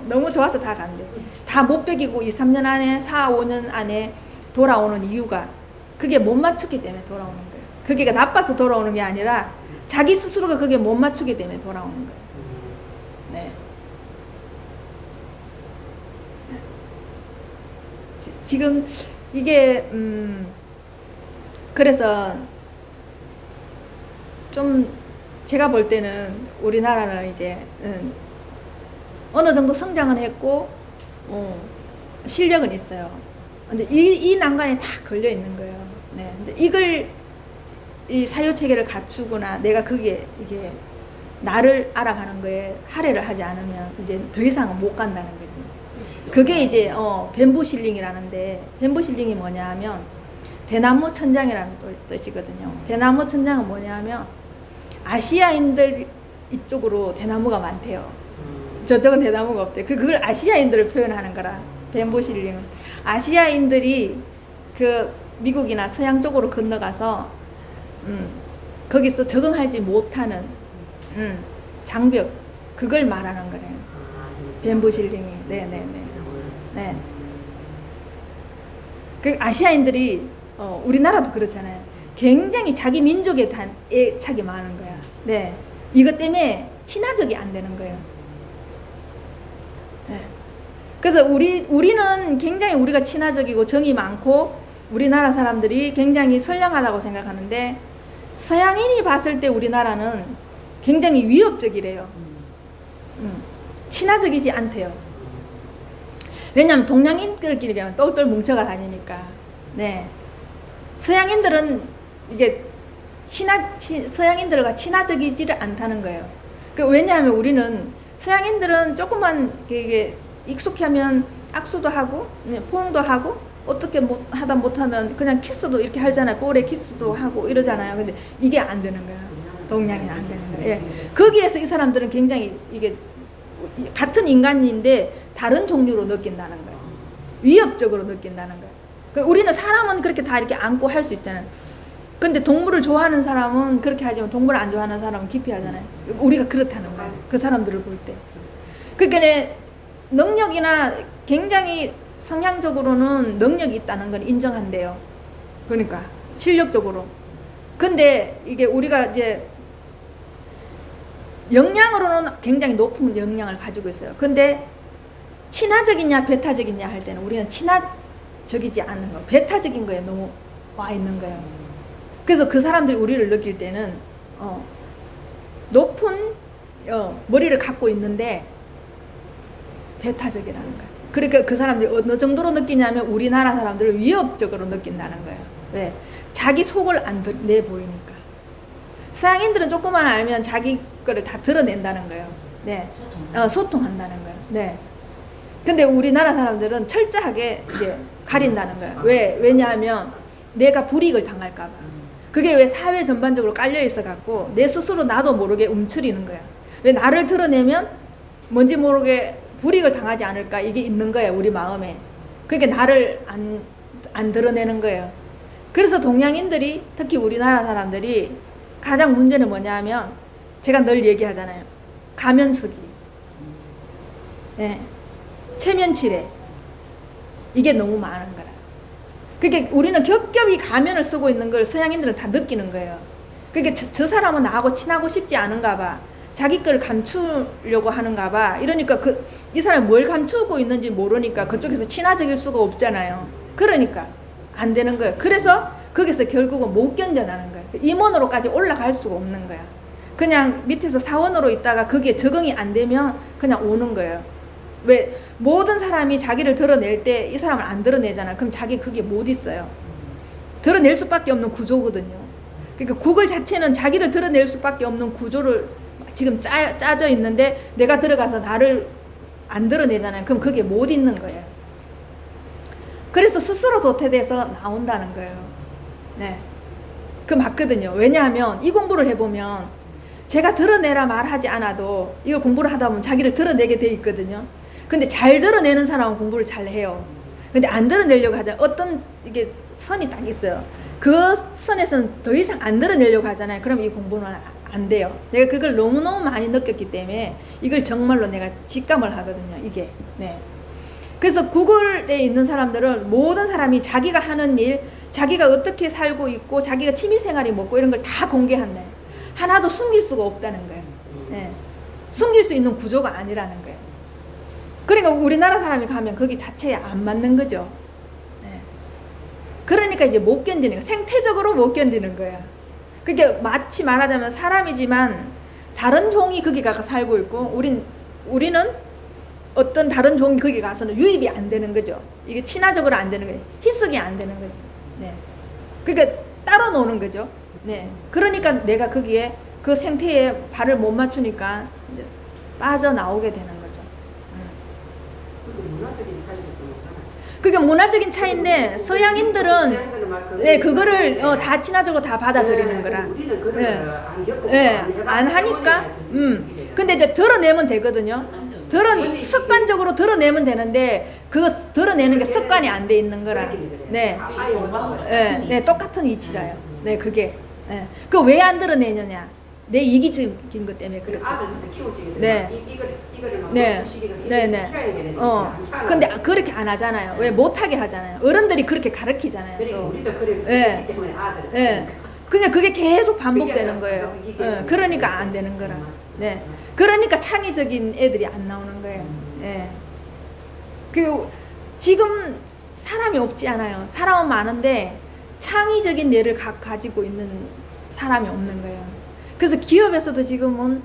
너무 좋아서 다 간대. 다 못 베기고 2, 3년 안에, 4, 5년 안에 돌아오는 이유가, 그게 못 맞추기 때문에 돌아오는 거예요. 그게 나빠서 돌아오는 게 아니라 자기 스스로가 그게 못 맞추기 때문에 돌아오는 거예요. 네. 지금 이게 그래서 좀 제가 볼 때는 우리나라는 이제 어느 정도 성장은 했고 실력은 있어요. 근데 이 난관에 다 걸려 있는 거예요. 네. 근데 이걸 이 사유 체계를 갖추거나 내가 그게 이게 나를 알아가는 거에 할애를 하지 않으면 이제 더 이상은 못 간다는 거지. 그게 이제 뱀부실링이라는데, 뱀부실링이 뭐냐 하면 대나무 천장이라는 뜻이거든요. 대나무 천장은 뭐냐 하면 아시아인들 이쪽으로 대나무가 많대요. 저쪽은 대나무가 없대. 그걸 아시아인들을 표현하는 거라. 뱀보실링은 아시아인들이 그 미국이나 서양 쪽으로 건너가서 거기서 적응하지 못하는 장벽, 그걸 말하는 거래요. 뱀보실링이. 네네네. 네. 그 아시아인들이 우리나라도 그렇잖아요. 굉장히 자기 민족에 대한 애착이 많은 거야. 네. 이것 때문에 친화적이 안 되는 거예요. 네. 그래서 우리는 굉장히 우리가 친화적이고 정이 많고 우리나라 사람들이 굉장히 선량하다고 생각하는데, 서양인이 봤을 때 우리나라는 굉장히 위협적이래요. 친화적이지 않대요. 왜냐하면 동양인들끼리 그냥 똘똘 뭉쳐가 다니니까. 네. 서양인들은 이게 서양인들과 친화적이지를 않다는 거예요. 왜냐하면 우리는 서양인들은 조금만 이게 익숙하면 악수도 하고 포옹도 하고 어떻게 하다 못하면 그냥 키스도 이렇게 하잖아요. 볼에 키스도 하고 이러잖아요. 근데 이게 안 되는 거야. 동양인은 안 되는 거야. 예. 거기에서 이 사람들은 굉장히 이게 같은 인간인데 다른 종류로 느낀다는 거예요. 위협적으로 느낀다는 거예요. 우리는 사람은 그렇게 다 이렇게 안고 할 수 있잖아요. 근데 동물을 좋아하는 사람은 그렇게 하지만 동물을 안 좋아하는 사람은 깊이 하잖아요. 우리가 그렇다는 거예요. 그 사람들을 볼 때. 그러니까 능력이나 굉장히 성향적으로는 능력이 있다는 건 인정한대요. 그러니까 실력적으로. 근데 이게 우리가 이제 역량으로는 굉장히 높은 역량을 가지고 있어요. 근데 친화적이냐 배타적이냐 할 때는 우리는 친화적이지 않은 거, 배타적인 거에 너무 와 있는 거예요. 그래서 그 사람들이 우리를 느낄 때는 높은 머리를 갖고 있는데 배타적이라는 거예요. 그러니까 그 사람들이 어느 정도로 느끼냐면 우리나라 사람들을 위협적으로 느낀다는 거예요. 왜? 자기 속을 안 내보이니까. 서양인들은 조금만 알면 자기 거를 다 드러낸다는 거예요. 네. 소통한다는 거예요. 네. 근데 우리나라 사람들은 철저하게 이제 가린다는 거예요. 왜냐하면 내가 불이익을 당할까봐. 그게 왜 사회 전반적으로 깔려 있어 갖고 내 스스로 나도 모르게 움츠리는 거야. 왜 나를 드러내면 뭔지 모르게 불이익을 당하지 않을까, 이게 있는 거예요, 우리 마음에. 그러니까 나를 안 드러내는 거예요. 그래서 동양인들이, 특히 우리나라 사람들이 가장 문제는 뭐냐 하면 제가 늘 얘기하잖아요. 가면 쓰기. 네. 체면치레. 이게 너무 많은 거라. 그러니까 우리는 겹겹이 가면을 쓰고 있는 걸 서양인들은 다 느끼는 거예요. 그러니까 저 사람은 나하고 친하고 싶지 않은가 봐. 자기 걸 감추려고 하는가 봐. 이러니까 이 사람이 뭘 감추고 있는지 모르니까 그쪽에서 친화적일 수가 없잖아요. 그러니까 안 되는 거예요. 그래서 거기서 결국은 못 견뎌나는 거예요. 임원으로까지 올라갈 수가 없는 거야. 그냥 밑에서 사원으로 있다가 거기에 적응이 안 되면 그냥 오는 거예요. 왜? 모든 사람이 자기를 드러낼 때 이 사람을 안 드러내잖아요. 그럼 자기 그게 못 있어요. 드러낼 수밖에 없는 구조거든요. 그러니까 구글 자체는 자기를 드러낼 수밖에 없는 구조를 지금 짜져 있는데 내가 들어가서 나를 안 드러내잖아요. 그럼 그게 못 있는 거예요. 그래서 스스로 도태돼서 나온다는 거예요. 네. 그 맞거든요. 왜냐하면 이 공부를 해보면 제가 드러내라 말하지 않아도 이걸 공부를 하다 보면 자기를 드러내게 돼 있거든요. 근데 잘 드러내는 사람은 공부를 잘 해요. 근데 안 드러내려고 하잖아요. 어떤 이게 선이 딱 있어요. 그 선에서는 더 이상 안 드러내려고 하잖아요. 그럼 이 공부는 안 돼요. 내가 그걸 너무너무 많이 느꼈기 때문에 이걸 정말로 내가 직감을 하거든요. 이게. 네. 그래서 구글에 있는 사람들은 모든 사람이 자기가 하는 일, 자기가 어떻게 살고 있고 자기가 취미생활이 뭐고 이런 걸 다 공개한다. 하나도 숨길 수가 없다는 거예요. 네. 숨길 수 있는 구조가 아니라는 거예요. 그러니까 우리나라 사람이 가면 거기 자체에 안 맞는 거죠. 네. 그러니까 이제 못 견디는 거예요. 생태적으로 못 견디는 거예요. 그게 마치 말하자면 사람이지만 다른 종이 거기 가서 살고 있고 우리는 어떤 다른 종이 거기 가서는 유입이 안 되는 거죠. 이게 친화적으로 안 되는 거예요. 희석이 안 되는 거죠. 네. 그러니까 따로 노는 거죠. 네. 그러니까 내가 거기에 그 생태에 발을 못 맞추니까 빠져나오게 되는 거죠. 문화적인 차이도 좀 있잖아요. 그게 문화적인 차이인데 서양인들은 네, 그거를 다 친화적으로 다 받아들이는 거라. 우리는 그런 네. 걸 안 겪고 네, 안 하니까 근데 이제 드러내면 되거든요. 습관적으로 드러내면 되는데 그 드러내는 게 습관이 안 돼 있는 거라. 네. 네, 네, 똑같은 이치라요. 네, 그게. 네. 그 왜 안 드러내느냐? 내 이기적인 것 때문에 그렇게. 아들한테 키울 적에 네. 이거를 막 네. 주시기를 네, 네. 키워야 되는데 근데 그렇게 안 하잖아요. 왜 못하게 하잖아요. 어른들이 그렇게 가르치잖아요. 그러니까 또. 우리도 그래 네. 그렇기 때문에 아들. 네. 그러니까 그게 계속 반복되는 그게 거예요. 그게 그러니까 안 되는 거라. 네. 그러니까 창의적인 애들이 안 나오는 거예요. 네. 그 지금 사람이 없지 않아요. 사람은 많은데 창의적인 뇌를 가지고 있는 사람이 없는 거예요. 그래서 기업에서도 지금은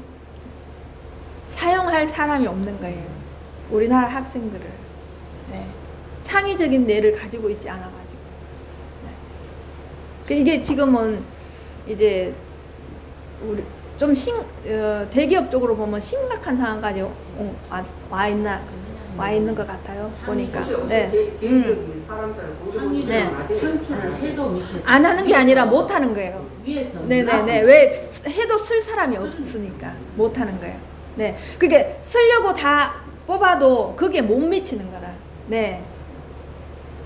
사용할 사람이 없는 거예요. 우리나라 학생들을. 네. 창의적인 뇌를 가지고 있지 않아가지고. 네. 이게 지금은 이제 우리 좀 대기업 쪽으로 보면 심각한 상황까지 와 있는 것 같아요. 보니까. 네. 대기업이 사람들을 네. 창출을 해도 밑에서 안 하는 게 아니라 못 하는 거예요. 위에서 네네네. 왜 해도 쓸 사람이 없으니까 못 하는 거예요. 네. 그게 쓰려고 다 뽑아도 그게 못 미치는 거라. 네.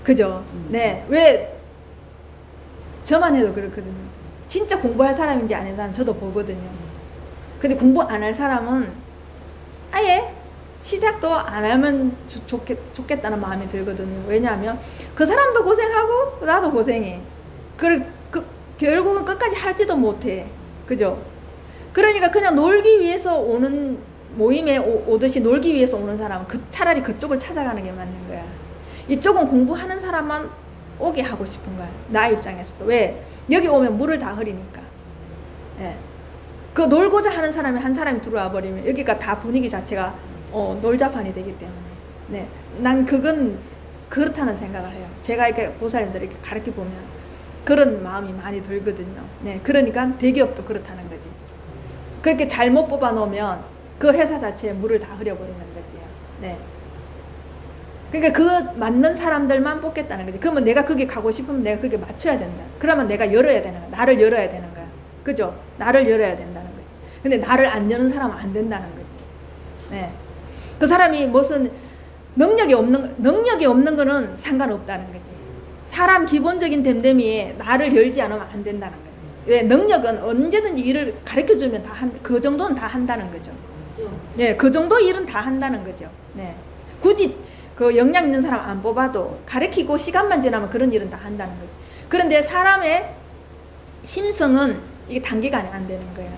그죠? 네. 왜 저만 해도 그렇거든요. 진짜 공부할 사람인지 아닌 사람 저도 보거든요. 근데 공부 안 할 사람은 아예 시작도 안 하면 좋겠다는 마음이 들거든요. 왜냐하면 그 사람도 고생하고 나도 고생해. 결국은 끝까지 할지도 못해. 그죠? 그러니까 그냥 놀기 위해서 오는 모임에 오듯이 놀기 위해서 오는 사람은 차라리 그쪽을 찾아가는 게 맞는 거야. 이쪽은 공부하는 사람만 오게 하고 싶은 거야. 나 입장에서도. 왜? 여기 오면 물을 다 흐리니까. 예. 그 놀고자 하는 사람이 한 사람이 들어와 버리면 여기가 다 분위기 자체가 놀자판이 되기 때문에. 네. 난 그건 그렇다는 생각을 해요. 제가 이렇게 보살님들 이렇게 가르쳐 보면 그런 마음이 많이 들거든요. 네. 그러니까 대기업도 그렇다는 거지. 그렇게 잘못 뽑아 놓으면 그 회사 자체에 물을 다 흐려버리는 거지요. 네. 그러니까 그 맞는 사람들만 뽑겠다는 거지. 그러면 내가 거기 가고 싶으면 내가 거기에 맞춰야 된다. 그러면 내가 열어야 되는 거야. 나를 열어야 되는 거야. 그죠? 나를 열어야 된다는 거지. 근데 나를 안 여는 사람은 안 된다는 거지. 네. 그 사람이 무슨 능력이 없는 거는 상관없다는 거지. 사람 기본적인 됨됨이에 나를 열지 않으면 안 된다는 거지. 왜? 능력은 언제든지 일을 가르쳐 주면 그 정도는 다 한다는 거죠. 네, 그 정도 일은 다 한다는 거죠. 네. 굳이 그 역량 있는 사람 안 뽑아도 가르치고 시간만 지나면 그런 일은 다 한다는 거죠. 그런데 사람의 심성은 이게 단기간에 안 되는 거예요.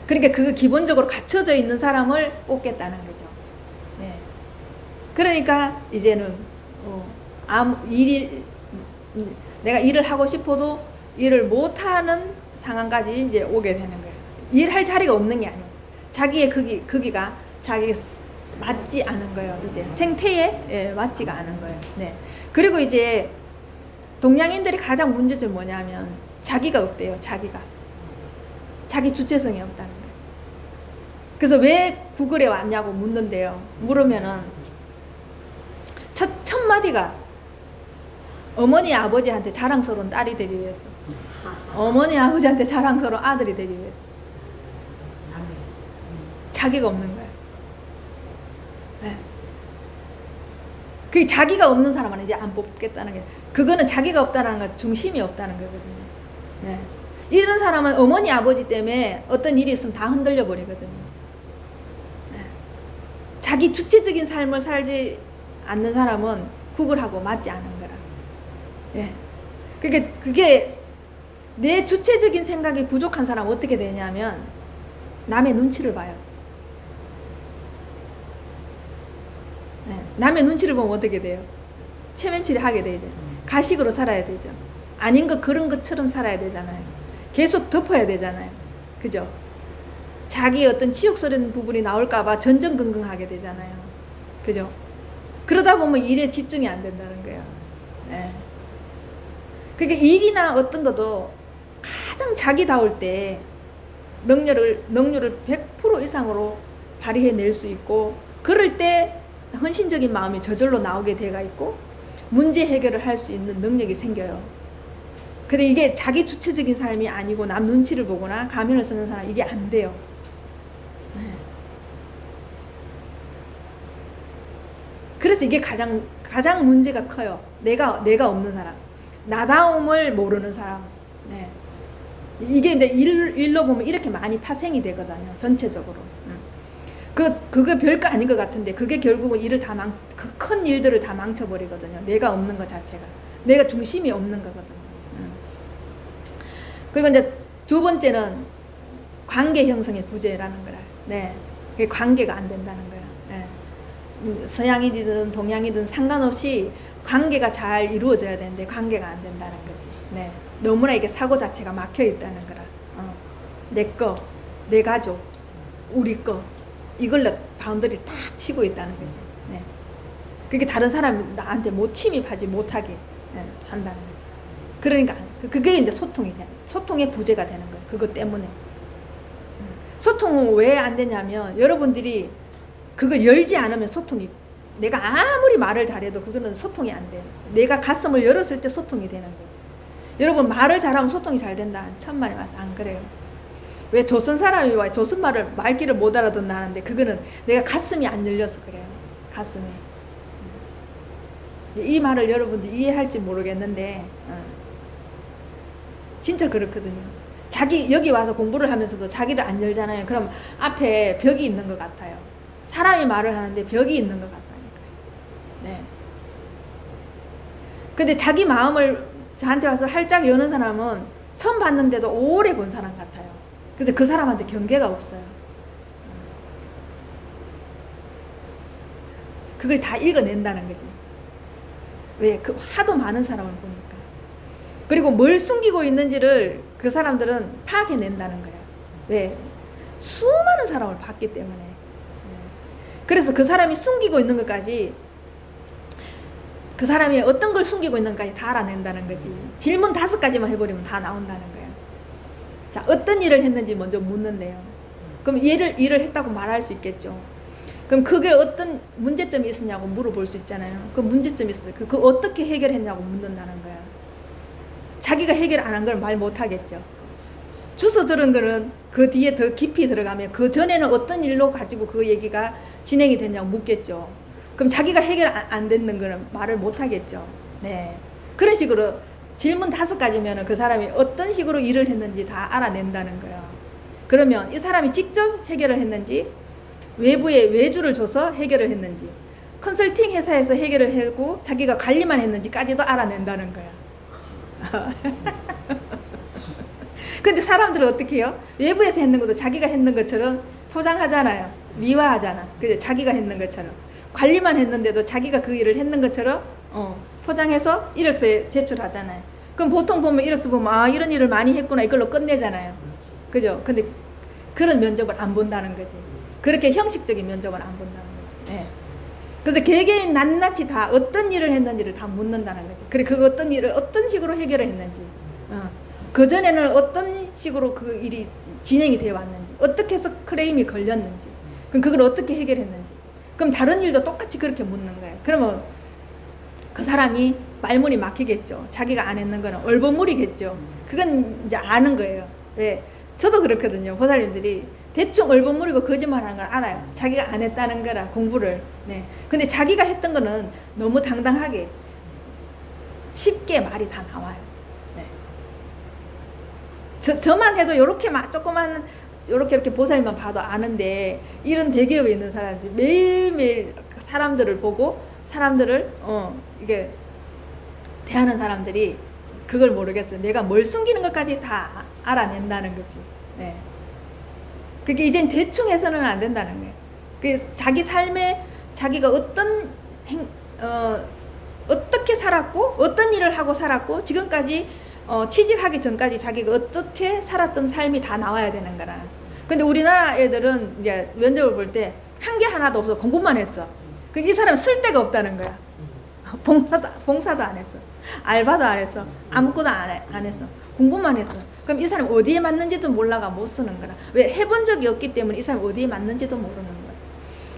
그러니까 그 기본적으로 갖춰져 있는 사람을 뽑겠다는 거죠. 네. 그러니까 이제는 내가 일을 하고 싶어도 일을 못하는 상황까지 이제 오게 되는 거예요. 일할 자리가 없는 게 아니에요. 자기의 거기가 자기가 맞지 않은 거예요. 이제 생태에 맞지가 않은 거예요. 네. 그리고 이제 동양인들이 가장 문제점이 뭐냐면 자기가 없대요. 자기 주체성이 없다는 거예요. 그래서 왜 구글에 왔냐고 묻는데요. 물으면은 첫 마디가 어머니 아버지한테 자랑스러운 딸이 되기 위해서, 어머니 아버지한테 자랑스러운 아들이 되기 위해서. 자기가 없는 거예요. 네. 그 자기가 없는 사람은 이제 안 뽑겠다는 게, 그거는 자기가 없다는 건 중심이 없다는 거거든요. 네. 이런 사람은 어머니 아버지 때문에 어떤 일이 있으면 다 흔들려 버리거든요. 네. 자기 주체적인 삶을 살지 않는 사람은 구글하고 맞지 않은 거라. 예. 그러니까 그게 내 주체적인 생각이 부족한 사람은 어떻게 되냐면 남의 눈치를 봐요. 네. 남의 눈치를 보면 어떻게 돼요? 체면치를 하게 되죠. 가식으로 살아야 되죠. 아닌 것 그런 것처럼 살아야 되잖아요. 계속 덮어야 되잖아요. 그죠? 자기 어떤 치욕스러운 부분이 나올까봐 전전긍긍하게 되잖아요. 그죠? 그러다 보면 일에 집중이 안 된다는 거예요. 네. 그러니까 일이나 어떤 것도 가장 자기다울 때 능률을 100% 이상으로 발휘해낼 수 있고, 그럴 때 헌신적인 마음이 저절로 나오게 돼가 있고 문제 해결을 할 수 있는 능력이 생겨요. 근데 이게 자기 주체적인 삶이 아니고 남 눈치를 보거나 가면을 쓰는 사람, 이게 안 돼요. 네. 그래서 이게 가장 문제가 커요. 내가 없는 사람, 나다움을 모르는 사람. 네. 이게 이제 일로 보면 이렇게 많이 파생이 되거든요. 전체적으로. 그게 별거 아닌 것 같은데 그게 결국은 그 큰 일들을 다 망쳐버리거든요. 내가 없는 것 자체가. 내가 중심이 없는 거거든요. 그리고 이제 두 번째는 관계 형성의 부재라는 거라. 네. 그게 관계가 안 된다는 거야. 네. 서양이든 동양이든 상관없이 관계가 잘 이루어져야 되는데 관계가 안 된다는 거지. 네. 너무나 이게 사고 자체가 막혀 있다는 거라. 내 거, 내 가족, 우리 거, 이걸로 바운더리 딱 치고 있다는 거지. 네. 그게 다른 사람 나한테 못 침입하지 못하게 한다는 거지. 그러니까 그게 이제 소통의 부재가 되는 거예요. 그것 때문에. 소통은 왜 안 되냐면 여러분들이 그걸 열지 않으면 내가 아무리 말을 잘해도 그거는 소통이 안 돼요. 내가 가슴을 열었을 때 소통이 되는 거지. 여러분 말을 잘하면 소통이 잘 된다. 천만에 말씀 안 그래요. 왜 조선 사람이 와 조선 말귀를 못 알아듣나 하는데 그거는 내가 가슴이 안 열려서 그래요. 가슴이. 이 말을 여러분들 이해할지 모르겠는데 진짜 그렇거든요. 여기 와서 공부를 하면서도 자기를 안 열잖아요. 그럼 앞에 벽이 있는 것 같아요. 사람이 말을 하는데 벽이 있는 것 같다니까요. 네. 근데 자기 마음을 저한테 와서 활짝 여는 사람은 처음 봤는데도 오래 본 사람 같아요. 그래서 그 사람한테 경계가 없어요. 그걸 다 읽어낸다는 거지. 왜? 하도 많은 사람을 보니까. 그리고 뭘 숨기고 있는지를 그 사람들은 파악해낸다는 거예요. 왜? 수많은 사람을 봤기 때문에. 그래서 그 사람이 숨기고 있는 것까지, 그 사람이 어떤 걸 숨기고 있는 것까지 다 알아낸다는 거지. 질문 5가지만 해버리면 다 나온다는 거예요. 자, 어떤 일을 했는지 먼저 묻는데요. 그럼 일을 했다고 말할 수 있겠죠. 그럼 그게 어떤 문제점이 있었냐고 물어볼 수 있잖아요. 그 문제점이 있어요. 그 어떻게 해결했냐고 묻는다는 거야. 자기가 해결 안 한 걸 말 못하겠죠. 주워 들은 거는 그 뒤에 더 깊이 들어가면 그 전에는 어떤 일로 가지고 그 얘기가 진행이 됐냐고 묻겠죠. 그럼 자기가 해결 안 됐는 거는 말을 못하겠죠. 네. 그런 식으로 질문 5가지면 그 사람이 어떤 식으로 일을 했는지 다 알아낸다는 거예요. 그러면 이 사람이 직접 해결을 했는지, 외부에 외주를 줘서 해결을 했는지, 컨설팅 회사에서 해결을 하고 자기가 관리만 했는지까지도 알아낸다는 거야. 근데 사람들은 어떻게 해요? 외부에서 했는 것도 자기가 했는 것처럼 포장하잖아요. 미화하잖아. 그죠? 자기가 했는 것처럼. 관리만 했는데도 자기가 그 일을 했는 것처럼 포장해서 이력서에 제출하잖아요. 그럼 보통 보면 이력서 보면 이런 일을 많이 했구나 이걸로 끝내잖아요. 그죠? 근데 그런 면접을 안 본다는 거지. 그렇게 형식적인 면접을 안 본다는 거지. 네. 그래서 개개인 낱낱이 다 어떤 일을 했는지를 다 묻는다는 거지. 그래, 그 어떤 일을 어떤 식으로 해결을 했는지, 그 전에는 어떤 식으로 그 일이 진행이 되어 왔는지, 어떻게 해서 클레임이 걸렸는지, 그럼 그걸 어떻게 해결했는지. 그럼 다른 일도 똑같이 그렇게 묻는 거예요. 그러면 그 사람이 말문이 막히겠죠. 자기가 안 했는 거는 얼버무리겠죠. 그건 이제 아는 거예요. 왜? 저도 그렇거든요. 보살님들이 대충 얼버무리고 거짓말하는 걸 알아요. 자기가 안 했다는 거라, 공부를. 네. 근데 자기가 했던 거는 너무 당당하게 쉽게 말이 다 나와요. 네. 저만 해도 요렇게 조그만 이렇게 보살만 봐도 아는데, 이런 대기업에 있는 사람들이 매일매일 사람들을 보고 사람들을 이게 대하는 사람들이 그걸 모르겠어요. 내가 뭘 숨기는 것까지 다 알아낸다는 거지. 네. 그게 이젠 대충 해서는 안 된다는 거예요. 그 자기 삶에 자기가 어떻게 살았고, 어떤 일을 하고 살았고, 지금까지 취직하기 전까지 자기가 어떻게 살았던 삶이 다 나와야 되는 거라. 근데 우리나라 애들은 이제 면접을 볼 때 한 게 하나도 없어. 공부만 했어. 이 사람은 쓸 데가 없다는 거야. 봉사도 안 했어. 알바도 안 했어. 아무것도 안 했어. 공부만 했어. 그럼 이 사람 어디에 맞는지도 몰라가 못 쓰는 거라. 왜? 해본 적이 없기 때문에 이 사람 어디에 맞는지도 모르는 거야.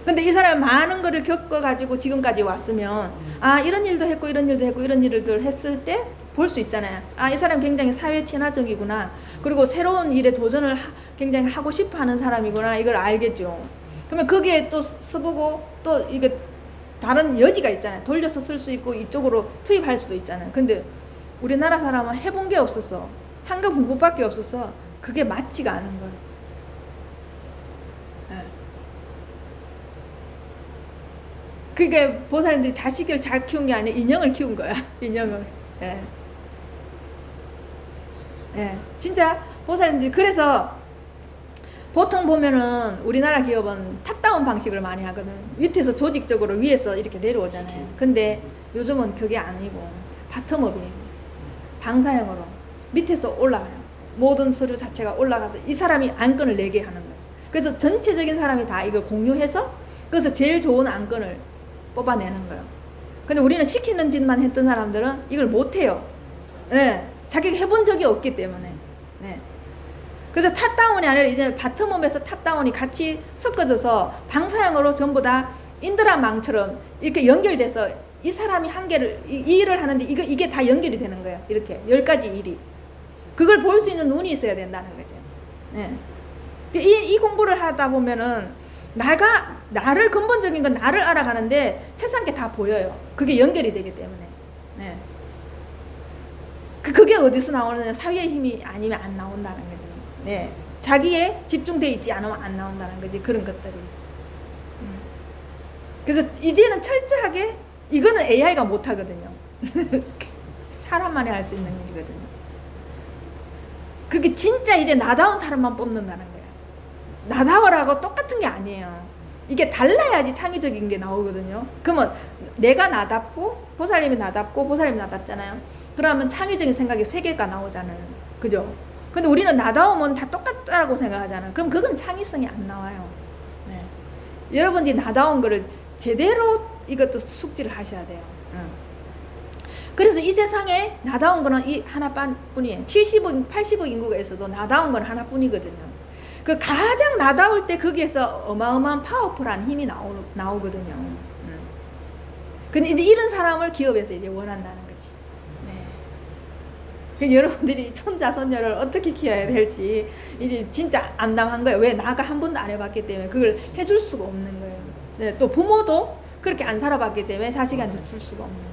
근데 이 사람이 많은 거를 겪어가지고 지금까지 왔으면, 아, 이런 일도 했고, 이런 일도 했고, 이런 일을 했을 때 볼 수 있잖아요. 아, 이 사람 굉장히 사회 친화적이구나. 그리고 새로운 일에 도전을 굉장히 하고 싶어 하는 사람이구나. 이걸 알겠죠. 그러면 거기에 또 써보고, 또 이게 다른 여지가 있잖아요. 돌려서 쓸 수 있고, 이쪽으로 투입할 수도 있잖아요. 근데 우리나라 사람은 해본 게 없어서, 한국 공부밖에 없어서, 그게 맞지가 않은 거예요. 그게 보살님들이 자식을 잘 키운 게 아니라 인형을 키운 거야. 인형을. 예. 예. 진짜 보살님들이 그래서 보통 보면은 우리나라 기업은 탑다운 방식을 많이 하거든. 밑에서 조직적으로 위에서 이렇게 내려오잖아요. 근데 요즘은 그게 아니고 바텀업이에요. 방사형으로 밑에서 올라가요. 모든 서류 자체가 올라가서 이 사람이 안건을 내게 하는 거예요. 그래서 전체적인 사람이 다 이걸 공유해서 그래서 제일 좋은 안건을 뽑아내는 거예요. 근데 우리는 시키는 짓만 했던 사람들은 이걸 못해요. 네. 자기가 해본 적이 없기 때문에. 네. 그래서 탑다운이 아니라 이제 바텀업에서 탑다운이 같이 섞어져서 방사형으로 전부 다 인드라망처럼 이렇게 연결돼서 이 사람이 한 개를 이 일을 하는데 이게 다 연결이 되는 거예요. 이렇게 10가지 일이. 그걸 볼 수 있는 눈이 있어야 된다는 거죠. 네. 이 공부를 하다 보면은 나를 근본적인 건 나를 알아가는데 세상 게 다 보여요. 그게 연결이 되기 때문에. 네. 그게 어디서 나오느냐? 사회의 힘이 아니면 안 나온다는 거죠. 네. 자기에 집중돼 있지 않으면 안 나온다는 거지. 그런 것들이. 그래서 이제는 철저하게 이거는 AI가 못 하거든요. 사람만이 할 수 있는 일이거든요. 그게 진짜 이제 나다운 사람만 뽑는다는 거예요. 나다워라고 똑같은 게 아니에요. 이게 달라야지 창의적인 게 나오거든요. 그러면 내가 나답고 보살님이 나답고 보살님이 나답잖아요. 그러면 창의적인 생각이 3개가 나오잖아요. 그죠? 근데 우리는 나다우면 다 똑같다라고 생각하잖아요. 그럼 그건 창의성이 안 나와요. 네. 여러분들이 나다운 거를 제대로 이것도 숙지를 하셔야 돼요. 그래서 이 세상에 나다운 거는 이 하나뿐이에요. 70억, 80억 인구가 있어도 나다운 건 하나뿐이거든요. 그 가장 나다울 때 거기에서 어마어마한 파워풀한 힘이 나오거든요. 근데 이제 이런 사람을 기업에서 이제 원한다는 거지. 네. 그 여러분들이 손자, 손녀를 어떻게 키워야 될지 이제 진짜 암담한 거예요. 왜? 나가 한 번도 안 해봤기 때문에 그걸 해줄 수가 없는 거예요. 네. 또 부모도 그렇게 안 살아봤기 때문에 자식한테 줄 수가 없는 거예요.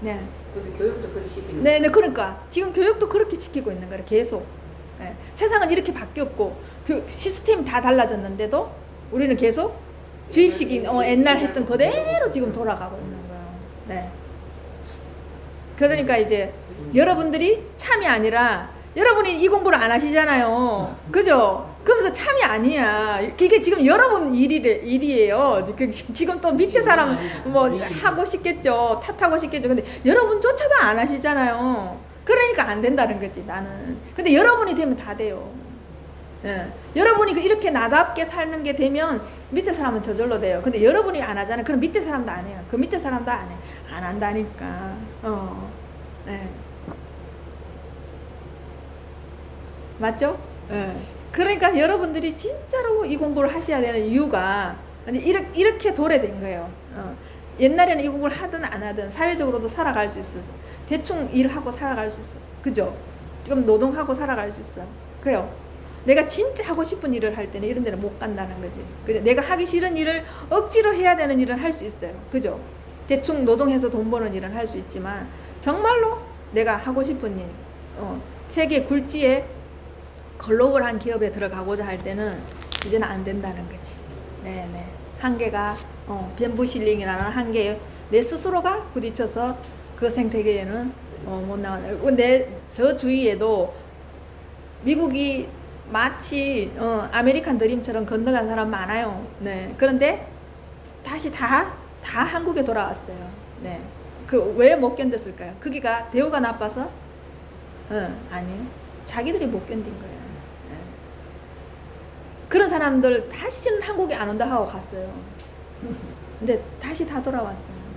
네. 근데 교육도 그렇게 시키는 네, 그러니까 지금 교육도 그렇게 시키고 있는 거예요. 계속. 네. 세상은 이렇게 바뀌었고 시스템이 다 달라졌는데도 우리는 계속 주입식인 옛날 했던 그대로 지금 돌아가고 있는 거예요. 네. 그러니까 이제 여러분들이 참이 아니라 여러분이 이 공부를 안 하시잖아요. 그죠? 그러면서 참이 아니야. 그게 지금 여러분 일이에요. 지금 또 밑에 사람 뭐 하고 싶겠죠. 탓하고 싶겠죠. 근데 여러분조차도 안 하시잖아요. 그러니까 안 된다는 거지, 나는. 근데 여러분이 되면 다 돼요. 예. 여러분이 이렇게 나답게 사는 게 되면 밑에 사람은 저절로 돼요. 근데 여러분이 안 하잖아요. 그럼 밑에 사람도 안 해요. 그 밑에 사람도 안 해. 안 한다니까. 네. 맞죠? 예. 그러니까 여러분들이 진짜로 이 공부를 하셔야 되는 이유가 이렇게 도래된 거예요. 옛날에는 이 공부를 하든 안 하든 사회적으로도 살아갈 수 있어. 대충 일하고 살아갈 수 있어. 그죠? 좀 노동하고 살아갈 수 있어. 그래요. 내가 진짜 하고 싶은 일을 할 때는 이런 데는 못 간다는 거지. 그죠? 내가 하기 싫은 일을 억지로 해야 되는 일은 할 수 있어요. 그죠? 대충 노동해서 돈 버는 일은 할 수 있지만 정말로 내가 하고 싶은 일, 세계 굴지에 글로벌한 기업에 들어가고자 할 때는 이제는 안 된다는 거지. 네네. 한계가 변부실링이라는 한계에 내 스스로가 부딪혀서 그 생태계에는 못 나가는. 근데 저 주위에도 미국이 마치 아메리칸 드림처럼 건너간 사람 많아요. 네. 그런데 다시 다 한국에 돌아왔어요. 네. 그 왜 못 견뎠을까요? 거기가 대우가 나빠서? 아니요. 자기들이 못 견딘 거예요. 네. 그런 사람들 다시는 한국에 안 온다 하고 갔어요. 근데 다시 다 돌아왔어요.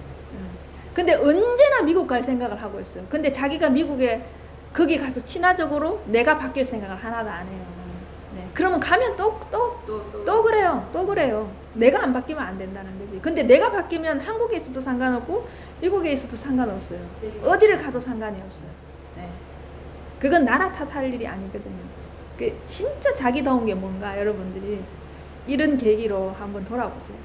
근데 언제나 미국 갈 생각을 하고 있어요. 근데 자기가 미국에 거기 가서 친화적으로 내가 바뀔 생각을 하나도 안 해요. 네. 그러면 가면 또 그래요. 또 그래요. 내가 안 바뀌면 안 된다는 거지. 근데 내가 바뀌면 한국에 있어도 상관없고 미국에 있어도 상관없어요. 어디를 가도 상관이 없어요. 네. 그건 나라 탓할 일이 아니거든요. 그 진짜 자기다운 게 뭔가 여러분들이 이런 계기로 한번 돌아보세요.